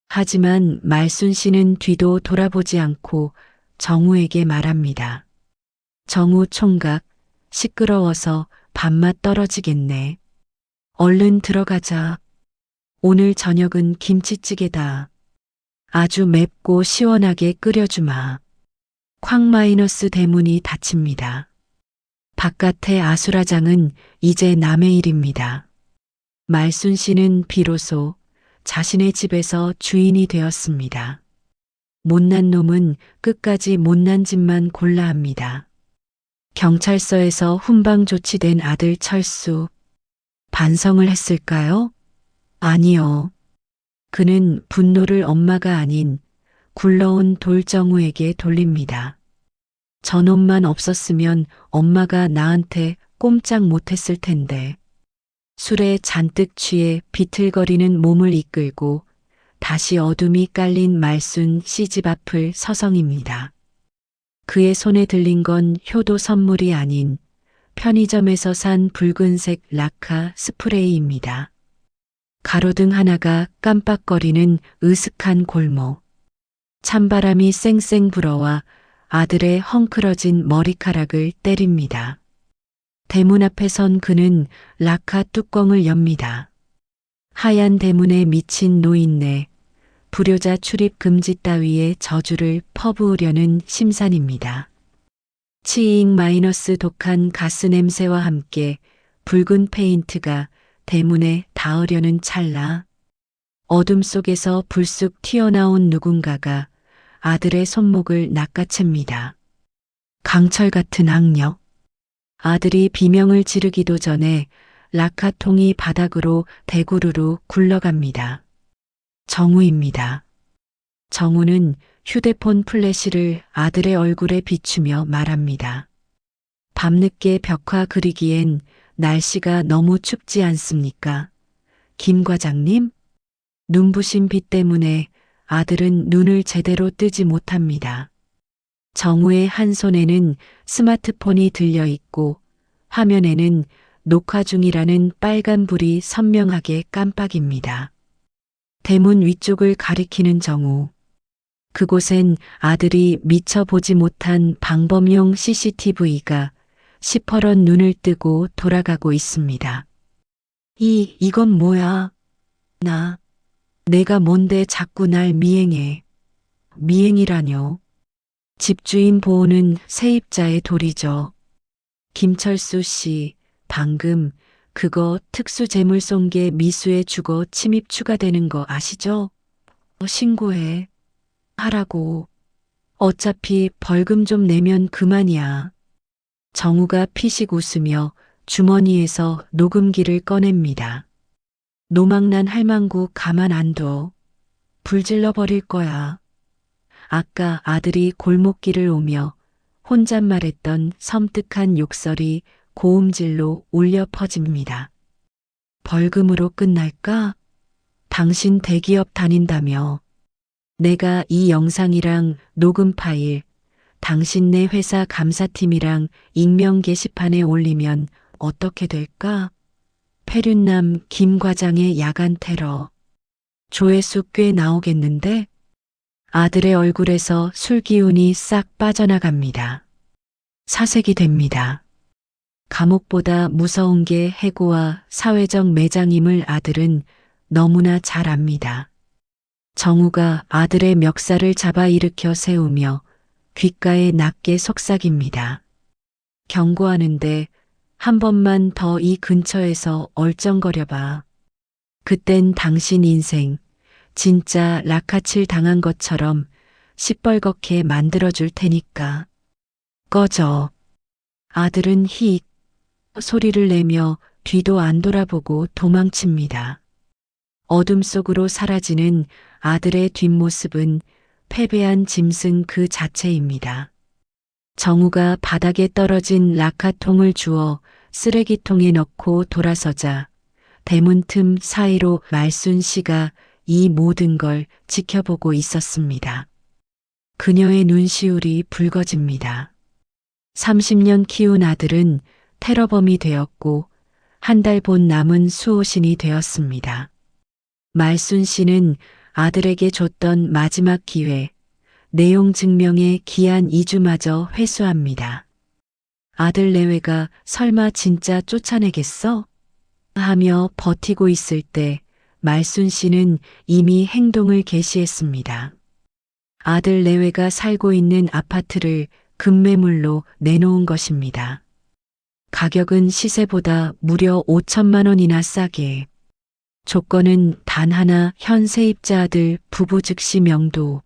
하지만 말순 씨는 뒤도 돌아보지 않고 정우에게 말합니다. 정우 총각, 시끄러워서 밥맛 떨어지겠네. 얼른 들어가자. 오늘 저녁은 김치찌개다. 아주 맵고 시원하게 끓여주마. 쾅 대문이 닫힙니다. 바깥의 아수라장은 이제 남의 일입니다. 말순 씨는 비로소 자신의 집에서 주인이 되었습니다. 못난 놈은 끝까지 못난 짓만 골라 합니다. 경찰서에서 훈방 조치된 아들 철수. 반성을 했을까요? 아니요. 그는 분노를 엄마가 아닌 굴러온 돌정우에게 돌립니다. 저놈만 없었으면 엄마가 나한테 꼼짝 못했을 텐데. 술에 잔뜩 취해 비틀거리는 몸을 이끌고 다시 어둠이 깔린 말순 씨 집 앞을 서성입니다. 그의 손에 들린 건 효도 선물이 아닌 편의점에서 산 붉은색 라카 스프레이입니다. 가로등 하나가 깜빡거리는 으슥한 골목. 찬바람이 쌩쌩 불어와 아들의 헝클어진 머리카락을 때립니다. 대문 앞에 선 그는 라카 뚜껑을 엽니다. 하얀 대문에 미친 노인네, 불효자 출입 금지 따위의 저주를 퍼부으려는 심산입니다. 치잉 마이너스 독한 가스 냄새와 함께 붉은 페인트가 대문에 닿으려는 찰나, 어둠 속에서 불쑥 튀어나온 누군가가 아들의 손목을 낚아챕니다. 강철 같은 악력. 아들이 비명을 지르기도 전에 라카통이 바닥으로 대구르르 굴러갑니다. 정우입니다. 정우는 휴대폰 플래시를 아들의 얼굴에 비추며 말합니다. 밤늦게 벽화 그리기엔 날씨가 너무 춥지 않습니까? 김 과장님? 눈부신 빛 때문에 아들은 눈을 제대로 뜨지 못합니다. 정우의 한 손에는 스마트폰이 들려 있고 화면에는 녹화 중이라는 빨간 불이 선명하게 깜빡입니다. 대문 위쪽을 가리키는 정우. 그곳엔 아들이 미처 보지 못한 방범용 CCTV가 시퍼런 눈을 뜨고 돌아가고 있습니다. 이건 뭐야? 내가 뭔데 자꾸 날 미행해. 미행이라뇨. 집주인 보호는 세입자의 도리죠. 김철수 씨, 방금 그거 특수재물손괴 미수의 주거 침입 추가되는 거 아시죠? 신고해. 하라고. 어차피 벌금 좀 내면 그만이야. 정우가 피식 웃으며 주머니에서 녹음기를 꺼냅니다. 노망난 할망구 가만 안 둬. 불질러 버릴 거야. 아까 아들이 골목길을 오며 혼잣말했던 섬뜩한 욕설이 고음질로 울려 퍼집니다. 벌금으로 끝날까? 당신 대기업 다닌다며. 내가 이 영상이랑 녹음 파일, 당신네 회사 감사팀이랑 익명 게시판에 올리면 어떻게 될까? 페륜남 김 과장의 야간 테러. 조회수 꽤 나오겠는데? 아들의 얼굴에서 술 기운이 싹 빠져나갑니다. 사색이 됩니다. 감옥보다 무서운 게 해고와 사회적 매장임을 아들은 너무나 잘 압니다. 정우가 아들의 멱살을 잡아 일으켜 세우며 귓가에 낮게 속삭입니다. 경고하는데 한 번만 더 이 근처에서 얼쩡거려봐. 그땐 당신 인생 진짜 라카칠 당한 것처럼 시뻘겋게 만들어줄 테니까. 꺼져. 아들은 히익 소리를 내며 뒤도 안 돌아보고 도망칩니다. 어둠 속으로 사라지는 아들의 뒷모습은 패배한 짐승 그 자체입니다. 정우가 바닥에 떨어진 라카통을 주워 쓰레기통에 넣고 돌아서자 대문 틈 사이로 말순 씨가 이 모든 걸 지켜보고 있었습니다. 그녀의 눈시울이 붉어집니다. 30년 키운 아들은 테러범이 되었고 한 달 본 남은 수호신이 되었습니다. 말순 씨는 아들에게 줬던 마지막 기회, 내용 증명의 기한 2주마저 회수합니다. 아들 내외가 설마 진짜 쫓아내겠어? 하며 버티고 있을 때 말순 씨는 이미 행동을 개시했습니다. 아들 내외가 살고 있는 아파트를 급매물로 내놓은 것입니다. 가격은 시세보다 무려 5천만 원이나 싸게. 조건은 단 하나 현 세입자 아들 부부 즉시 명도.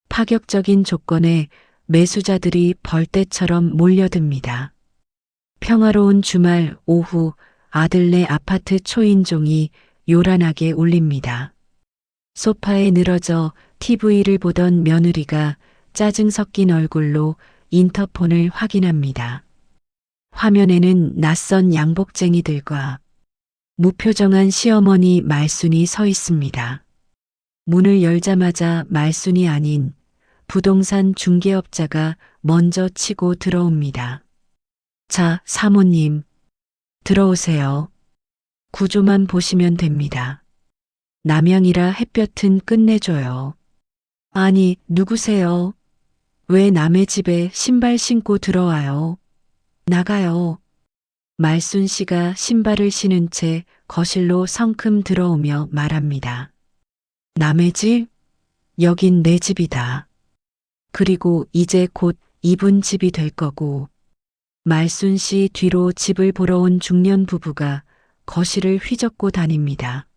파격적인 조건에 매수자들이 벌떼처럼 몰려듭니다. 평화로운 주말 오후 아들네 아파트 초인종이 요란하게 울립니다. 소파에 늘어져 TV를 보던 며느리가 짜증 섞인 얼굴로 인터폰을 확인합니다. 화면에는 낯선 양복쟁이들과 무표정한 시어머니 말순이 서 있습니다. 문을 열자마자 말순이 아닌 부동산 중개업자가 먼저 치고 들어옵니다. 자, 사모님, 들어오세요. 구조만 보시면 됩니다. 남양이라 햇볕은 끝내줘요. 아니, 누구세요? 왜 남의 집에 신발 신고 들어와요? 나가요. 말순 씨가 신발을 신은 채 거실로 성큼 들어오며 말합니다. 남의 집? 여긴 내 집이다. 그리고 이제 곧 이분 집이 될 거고. 말순 씨 뒤로 집을 보러 온 중년 부부가 거실을 휘젓고 다닙니다.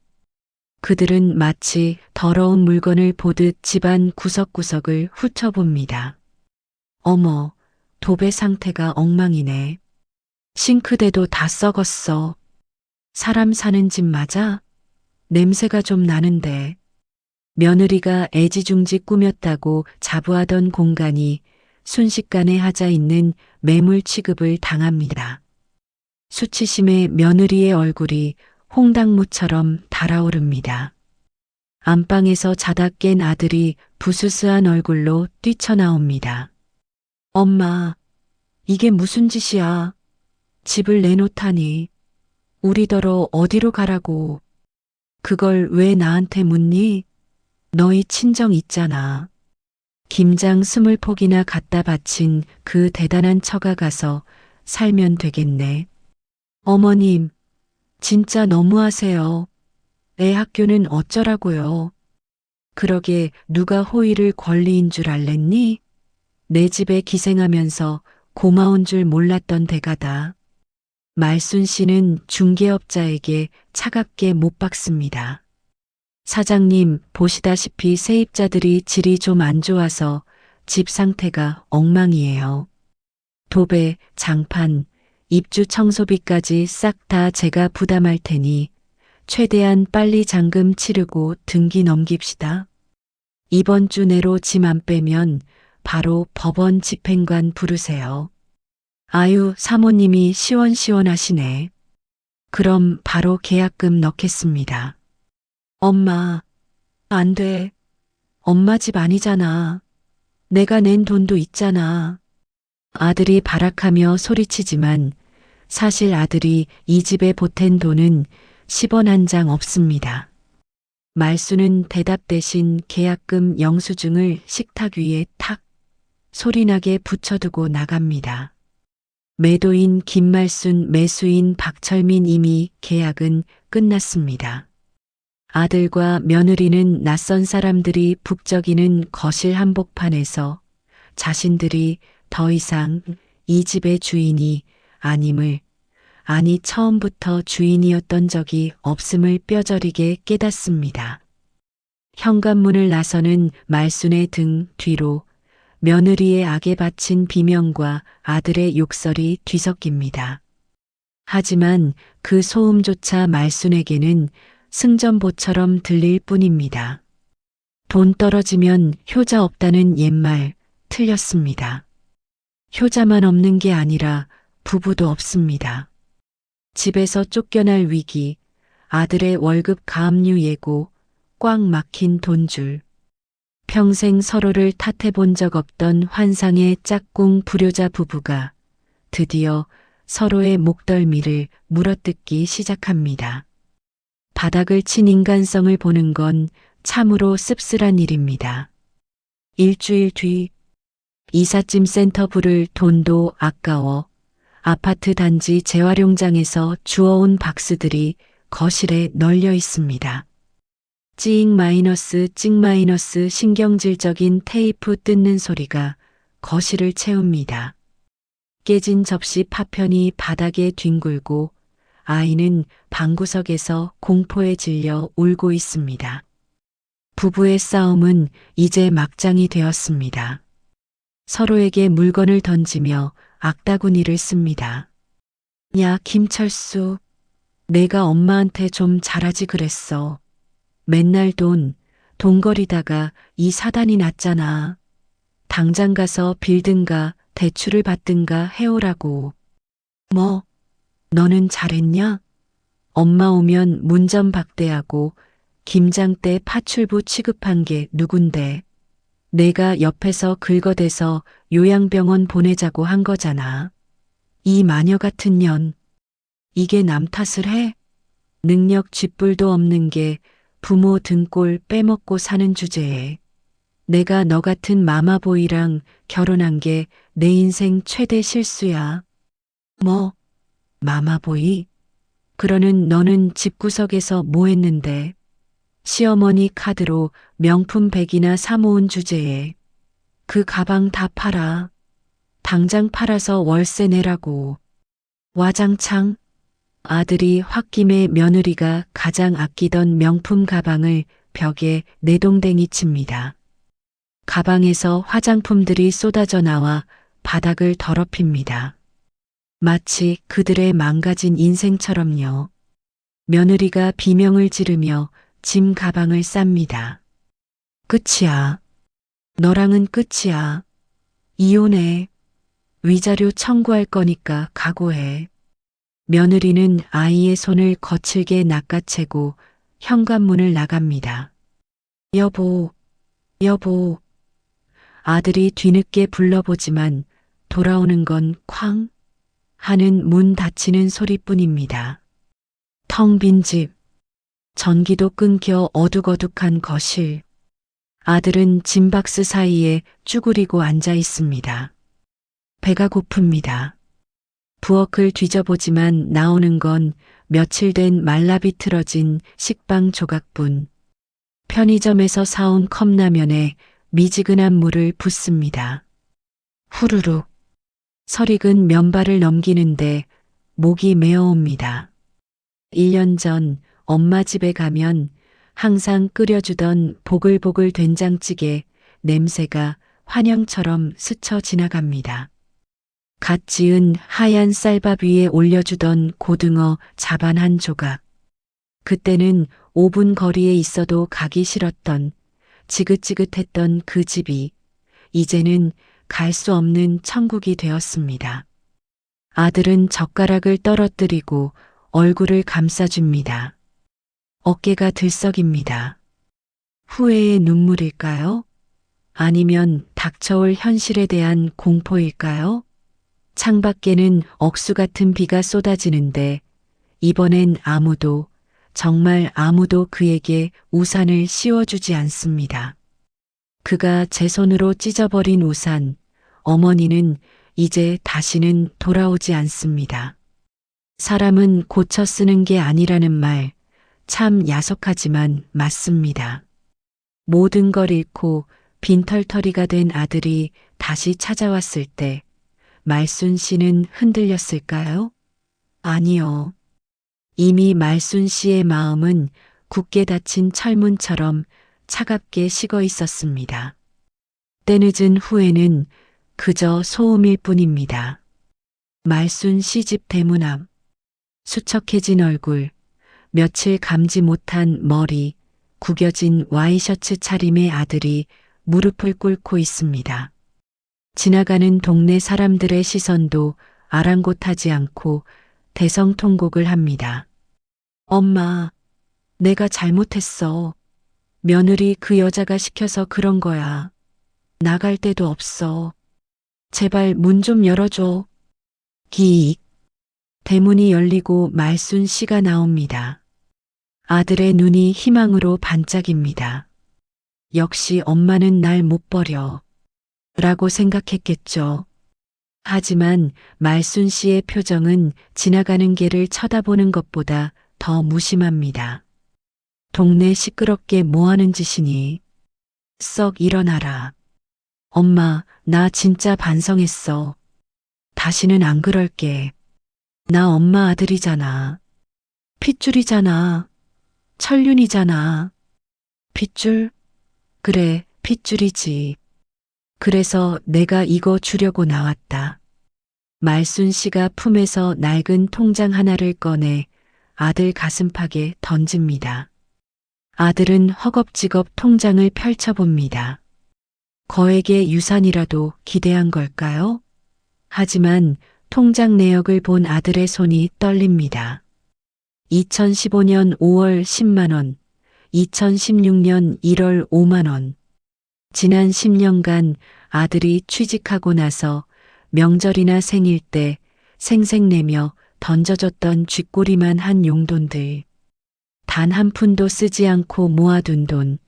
그들은 마치 더러운 물건을 보듯 집안 구석구석을 훑어봅니다. 어머, 도배 상태가 엉망이네. 싱크대도 다 썩었어. 사람 사는 집 맞아? 냄새가 좀 나는데. 며느리가 애지중지 꾸몄다고 자부하던 공간이 순식간에 하자 있는 매물 취급을 당합니다. 수치심에 며느리의 얼굴이 홍당무처럼 달아오릅니다. 안방에서 자다 깬 아들이 부스스한 얼굴로 뛰쳐나옵니다. 엄마, 이게 무슨 짓이야? 집을 내놓다니. 우리더러 어디로 가라고. 그걸 왜 나한테 묻니? 너희 친정 있잖아. 김장 20폭이나 갖다 바친 그 대단한 처가 가서 살면 되겠네. 어머님, 진짜 너무하세요. 애 학교는 어쩌라고요. 그러게 누가 호의를 권리인 줄 알랬니? 내 집에 기생하면서 고마운 줄 몰랐던 대가다. 말순 씨는 중개업자에게 차갑게 못 박습니다. 사장님, 보시다시피 세입자들이 질이 좀 안 좋아서 집 상태가 엉망이에요. 도배, 장판, 입주 청소비까지 싹 다 제가 부담할 테니 최대한 빨리 잔금 치르고 등기 넘깁시다. 이번 주 내로 짐 안 빼면 바로 법원 집행관 부르세요. 아유, 사모님이 시원시원하시네. 그럼 바로 계약금 넣겠습니다. 엄마, 안 돼. 엄마 집 아니잖아. 내가 낸 돈도 있잖아. 아들이 발악하며 소리치지만 사실 아들이 이 집에 보탠 돈은 10원 한 장 없습니다. 말수는 대답 대신 계약금 영수증을 식탁 위에 탁 소리나게 붙여두고 나갑니다. 매도인 김말순, 매수인 박철민 이미 계약은 끝났습니다. 아들과 며느리는 낯선 사람들이 북적이는 거실 한복판에서 자신들이 더 이상 이 집의 주인이 아님을, 아니 처음부터 주인이었던 적이 없음을 뼈저리게 깨닫습니다. 현관문을 나서는 말순의 등 뒤로 며느리의 악에 바친 비명과 아들의 욕설이 뒤섞입니다. 하지만 그 소음조차 말순에게는 승전보처럼 들릴 뿐입니다. 돈 떨어지면 효자 없다는 옛말 틀렸습니다. 효자만 없는 게 아니라 부부도 없습니다. 집에서 쫓겨날 위기, 아들의 월급 가압류 예고, 꽉 막힌 돈줄. 평생 서로를 탓해 본 적 없던 환상의 짝꿍 불효자 부부가 드디어 서로의 목덜미를 물어뜯기 시작합니다. 바닥을 친 인간성을 보는 건 참으로 씁쓸한 일입니다. 일주일 뒤 이삿짐 센터 부를 돈도 아까워 아파트 단지 재활용장에서 주워온 박스들이 거실에 널려 있습니다. 찡 마이너스 신경질적인 테이프 뜯는 소리가 거실을 채웁니다. 깨진 접시 파편이 바닥에 뒹굴고 아이는 방구석에서 공포에 질려 울고 있습니다. 부부의 싸움은 이제 막장이 되었습니다. 서로에게 물건을 던지며 악다구니를 씁니다. 야, 김철수, 내가 엄마한테 좀 잘하지 그랬어. 맨날 돈거리다가 이 사단이 났잖아. 당장 가서 빌든가 대출을 받든가 해오라고. 뭐, 너는 잘했냐? 엄마 오면 문전박대하고 김장때 파출부 취급한 게 누군데? 내가 옆에서 긁어대서 요양병원 보내자고 한 거잖아. 이 마녀 같은 년. 이게 남 탓을 해? 능력 쥐뿔도 없는 게 부모 등골 빼먹고 사는 주제에 내가 너 같은 마마보이랑 결혼한 게 내 인생 최대 실수야. 뭐, 마마보이? 그러는 너는 집구석에서 뭐 했는데? 시어머니 카드로 명품 백이나 사모은 주제에 그 가방 다 팔아. 당장 팔아서 월세 내라고. 와장창. 아들이 홧김에 며느리가 가장 아끼던 명품 가방을 벽에 내동댕이 칩니다. 가방에서 화장품들이 쏟아져 나와 바닥을 더럽힙니다. 마치 그들의 망가진 인생처럼요. 며느리가 비명을 지르며 짐 가방을 쌉니다. 끝이야. 너랑은 끝이야. 이혼해. 위자료 청구할 거니까 각오해. 며느리는 아이의 손을 거칠게 낚아채고 현관문을 나갑니다. 여보, 여보. 아들이 뒤늦게 불러보지만 돌아오는 건 쾅 하는 문 닫히는 소리뿐입니다. 텅 빈 집. 전기도 끊겨 어둑어둑한 거실. 아들은 짐박스 사이에 쭈그리고 앉아 있습니다. 배가 고픕니다. 부엌을 뒤져보지만 나오는 건 며칠 된 말라비틀어진 식빵 조각뿐. 편의점에서 사온 컵라면에 미지근한 물을 붓습니다. 후루룩. 설익은 면발을 넘기는데 목이 메어옵니다. 1년 전 엄마 집에 가면 항상 끓여주던 보글보글 된장찌개 냄새가 환영처럼 스쳐 지나갑니다. 갓 지은 하얀 쌀밥 위에 올려주던 고등어 자반 한 조각. 그때는 5분 거리에 있어도 가기 싫었던 지긋지긋했던 그 집이 이제는 갈 수 없는 천국이 되었습니다. 아들은 젓가락을 떨어뜨리고 얼굴을 감싸줍니다. 어깨가 들썩입니다. 후회의 눈물일까요? 아니면 닥쳐올 현실에 대한 공포일까요? 창밖에는 억수 같은 비가 쏟아지는데 이번엔 아무도, 정말 아무도 그에게 우산을 씌워주지 않습니다. 그가 제 손으로 찢어버린 우산, 어머니는 이제 다시는 돌아오지 않습니다. 사람은 고쳐 쓰는 게 아니라는 말, 참 야속하지만 맞습니다. 모든 걸 잃고 빈털터리가 된 아들이 다시 찾아왔을 때 말순 씨는 흔들렸을까요? 아니요. 이미 말순 씨의 마음은 굳게 닫힌 철문처럼 차갑게 식어 있었습니다. 때늦은 후회는 그저 소음일 뿐입니다. 말순 시집 대문 앞, 수척해진 얼굴, 며칠 감지 못한 머리, 구겨진 와이셔츠 차림의 아들이 무릎을 꿇고 있습니다. 지나가는 동네 사람들의 시선도 아랑곳하지 않고 대성통곡을 합니다. 엄마, 내가 잘못했어. 며느리 그 여자가 시켜서 그런 거야. 나갈 데도 없어. 제발 문 좀 열어줘. 기익. 대문이 열리고 말순 씨가 나옵니다. 아들의 눈이 희망으로 반짝입니다. 역시 엄마는 날 못 버려. 라고 생각했겠죠. 하지만 말순 씨의 표정은 지나가는 개를 쳐다보는 것보다 더 무심합니다. 동네 시끄럽게 뭐하는 짓이니? 썩 일어나라. 엄마, 나 진짜 반성했어. 다시는 안 그럴게. 나 엄마 아들이잖아. 핏줄이잖아. 천륜이잖아. 핏줄? 그래, 핏줄이지. 그래서 내가 이거 주려고 나왔다. 말순 씨가 품에서 낡은 통장 하나를 꺼내 아들 가슴팍에 던집니다. 아들은 허겁지겁 통장을 펼쳐봅니다. 거액의 유산이라도 기대한 걸까요? 하지만 통장 내역을 본 아들의 손이 떨립니다. 2015년 5월 10만 원, 2016년 1월 5만 원. 지난 10년간 아들이 취직하고 나서 명절이나 생일 때 생색내며 던져줬던 쥐꼬리만 한 용돈들. 단 한 푼도 쓰지 않고 모아둔 돈,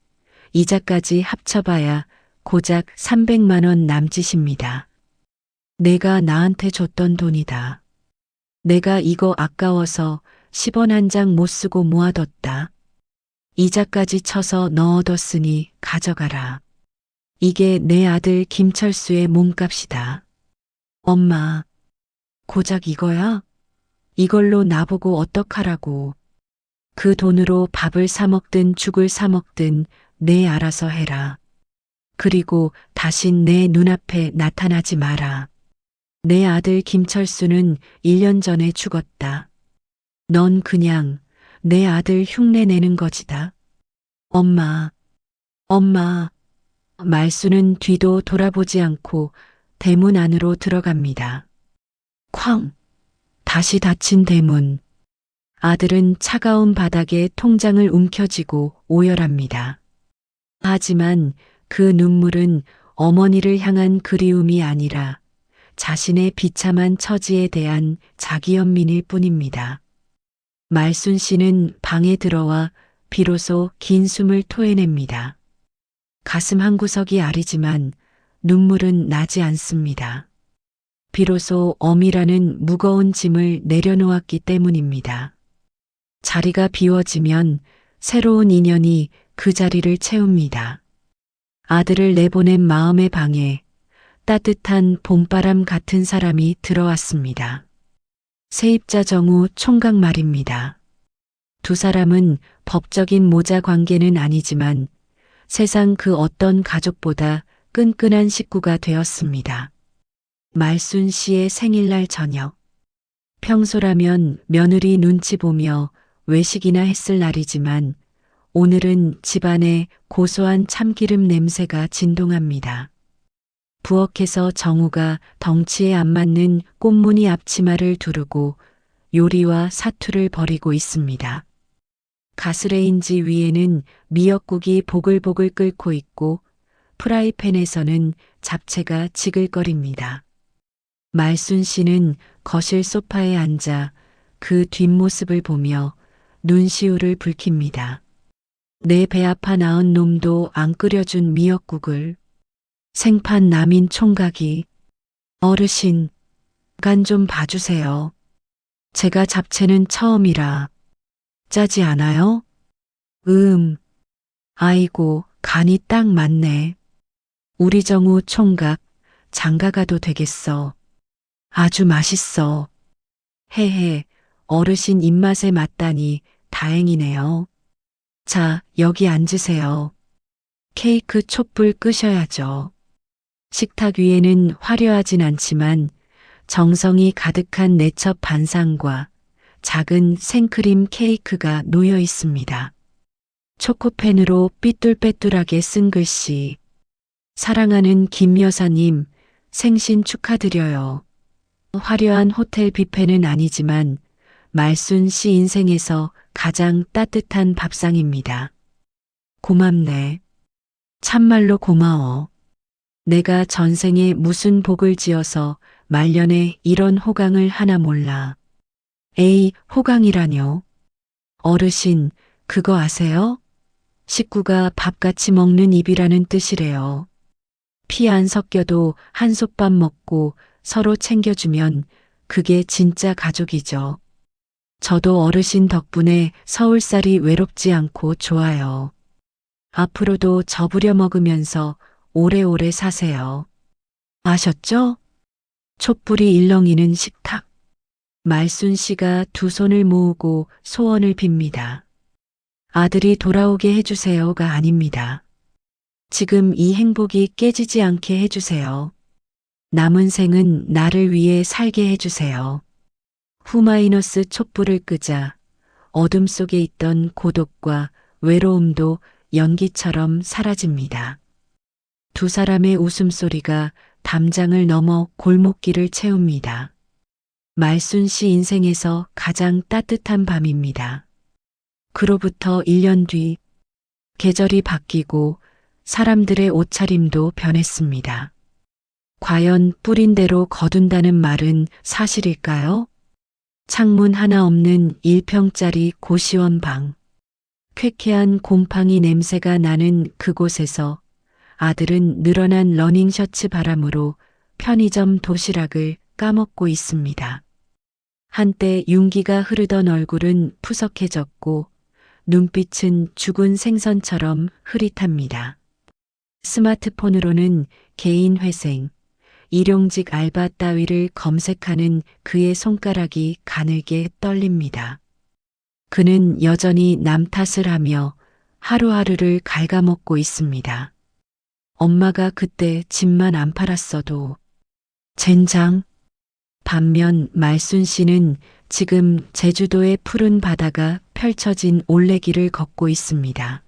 이자까지 합쳐봐야 고작 300만 원 남짓입니다. 내가 나한테 줬던 돈이다. 내가 이거 아까워서 10원 한 장 못 쓰고 모아뒀다. 이자까지 쳐서 넣어뒀으니 가져가라. 이게 내 아들 김철수의 몸값이다. 엄마, 고작 이거야? 이걸로 나보고 어떡하라고. 그 돈으로 밥을 사 먹든 죽을 사 먹든 내 알아서 해라. 그리고 다신 내 눈앞에 나타나지 마라. 내 아들 김철수는 1년 전에 죽었다. 넌 그냥 내 아들 흉내 내는 거지다. 엄마, 엄마. 말순은 뒤도 돌아보지 않고 대문 안으로 들어갑니다. 쾅! 다시 닫힌 대문. 아들은 차가운 바닥에 통장을 움켜쥐고 오열합니다. 하지만 그 눈물은 어머니를 향한 그리움이 아니라 자신의 비참한 처지에 대한 자기연민일 뿐입니다. 말순 씨는 방에 들어와 비로소 긴 숨을 토해냅니다. 가슴 한구석이 아리지만 눈물은 나지 않습니다. 비로소 엄이라는 무거운 짐을 내려놓았기 때문입니다. 자리가 비워지면 새로운 인연이 그 자리를 채웁니다. 아들을 내보낸 마음의 방에 따뜻한 봄바람 같은 사람이 들어왔습니다. 세입자 정우 총각 말입니다. 두 사람은 법적인 모자 관계는 아니지만 세상 그 어떤 가족보다 끈끈한 식구가 되었습니다. 말순 씨의 생일날 저녁. 평소라면 며느리 눈치 보며 외식이나 했을 날이지만 오늘은 집안에 고소한 참기름 냄새가 진동합니다. 부엌에서 정우가 덩치에 안 맞는 꽃무늬 앞치마를 두르고 요리와 사투를 벌이고 있습니다. 가스레인지 위에는 미역국이 보글보글 끓고 있고 프라이팬에서는 잡채가 지글거립니다. 말순 씨는 거실 소파에 앉아 그 뒷모습을 보며 눈시울을 붉힙니다. 내 배 아파 낳은 놈도 안 끓여준 미역국을, 생판 남인 총각이, 어르신, 간 좀 봐주세요. 제가 잡채는 처음이라. 짜지 않아요? 아이고, 간이 딱 맞네. 우리 정우 총각, 장가가도 되겠어. 아주 맛있어. 헤헤, 어르신 입맛에 맞다니 다행이네요. 자, 여기 앉으세요. 케이크 촛불 끄셔야죠. 식탁 위에는 화려하진 않지만 정성이 가득한 네첩 반상과 작은 생크림 케이크가 놓여 있습니다. 초코펜으로 삐뚤빼뚤하게 쓴 글씨. 사랑하는 김 여사님, 생신 축하드려요. 화려한 호텔 뷔페는 아니지만 말순 씨 인생에서 가장 따뜻한 밥상입니다. 고맙네. 참말로 고마워. 내가 전생에 무슨 복을 지어서 말년에 이런 호강을 하나 몰라. 에이, 호강이라뇨. 어르신, 그거 아세요? 식구가 밥같이 먹는 입이라는 뜻이래요. 피 안 섞여도 한솥밥 먹고 서로 챙겨주면 그게 진짜 가족이죠. 저도 어르신 덕분에 서울살이 외롭지 않고 좋아요. 앞으로도 저 부려 먹으면서 오래오래 사세요. 아셨죠? 촛불이 일렁이는 식탁. 말순 씨가 두 손을 모으고 소원을 빕니다. 아들이 돌아오게 해주세요가 아닙니다. 지금 이 행복이 깨지지 않게 해주세요. 남은 생은 나를 위해 살게 해주세요. 후마이너스 촛불을 끄자 어둠 속에 있던 고독과 외로움도 연기처럼 사라집니다. 두 사람의 웃음소리가 담장을 넘어 골목길을 채웁니다. 말순 씨 인생에서 가장 따뜻한 밤입니다. 그로부터 1년 뒤 계절이 바뀌고 사람들의 옷차림도 변했습니다. 과연 뿌린 대로 거둔다는 말은 사실일까요? 창문 하나 없는 1평짜리 고시원 방. 쾌쾌한 곰팡이 냄새가 나는 그곳에서 아들은 늘어난 러닝셔츠 바람으로 편의점 도시락을 까먹고 있습니다. 한때 윤기가 흐르던 얼굴은 푸석해졌고 눈빛은 죽은 생선처럼 흐릿합니다. 스마트폰으로는 개인 회생, 일용직 알바 따위를 검색하는 그의 손가락이 가늘게 떨립니다. 그는 여전히 남 탓을 하며 하루하루를 갉아먹고 있습니다. 엄마가 그때 집만 안 팔았어도 젠장. 반면 말순 씨는 지금 제주도의 푸른 바다가 펼쳐진 올레길을 걷고 있습니다.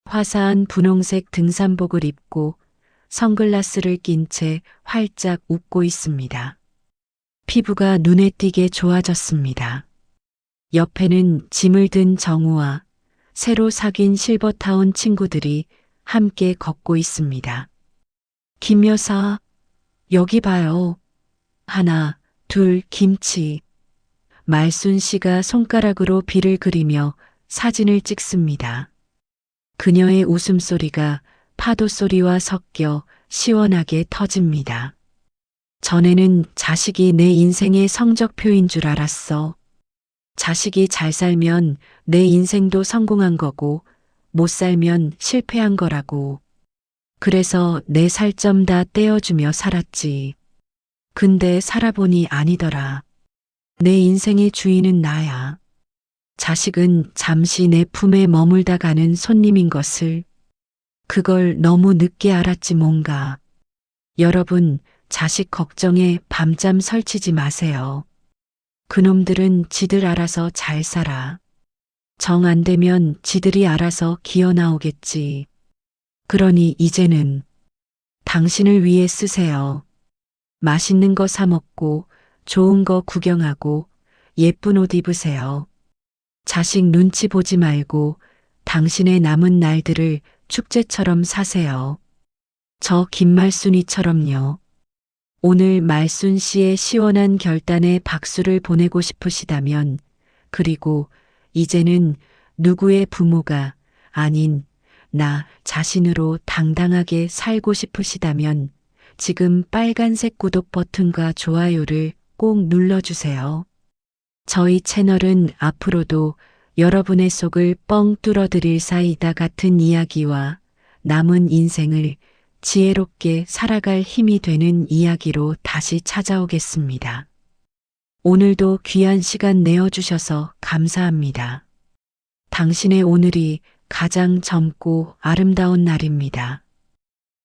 화사한 분홍색 등산복을 입고 선글라스를 낀 채 활짝 웃고 있습니다. 피부가 눈에 띄게 좋아졌습니다. 옆에는 짐을 든 정우와 새로 사귄 실버타운 친구들이 함께 걷고 있습니다. 김 여사, 여기 봐요. 하나, 둘, 김치. 말순 씨가 손가락으로 비를 그리며 사진을 찍습니다. 그녀의 웃음소리가 파도 소리와 섞여 시원하게 터집니다. 전에는 자식이 내 인생의 성적표인 줄 알았어. 자식이 잘 살면 내 인생도 성공한 거고 못 살면 실패한 거라고. 그래서 내 살점 다 떼어주며 살았지. 근데 살아보니 아니더라. 내 인생의 주인은 나야. 자식은 잠시 내 품에 머물다 가는 손님인 것을. 그걸 너무 늦게 알았지 뭔가. 여러분, 자식 걱정에 밤잠 설치지 마세요. 그놈들은 지들 알아서 잘 살아. 정 안 되면 지들이 알아서 기어 나오겠지. 그러니 이제는 당신을 위해 쓰세요. 맛있는 거 사 먹고 좋은 거 구경하고 예쁜 옷 입으세요. 자식 눈치 보지 말고 당신의 남은 날들을 축제처럼 사세요. 저 김말순이처럼요. 오늘 말순 씨의 시원한 결단에 박수를 보내고 싶으시다면, 그리고 이제는 누구의 부모가 아닌 나 자신으로 당당하게 살고 싶으시다면 지금 빨간색 구독 버튼과 좋아요를 꼭 눌러주세요. 저희 채널은 앞으로도 여러분의 속을 뻥 뚫어드릴 사이다 같은 이야기와 남은 인생을 지혜롭게 살아갈 힘이 되는 이야기로 다시 찾아오겠습니다. 오늘도 귀한 시간 내어주셔서 감사합니다. 당신의 오늘이 가장 젊고 아름다운 날입니다.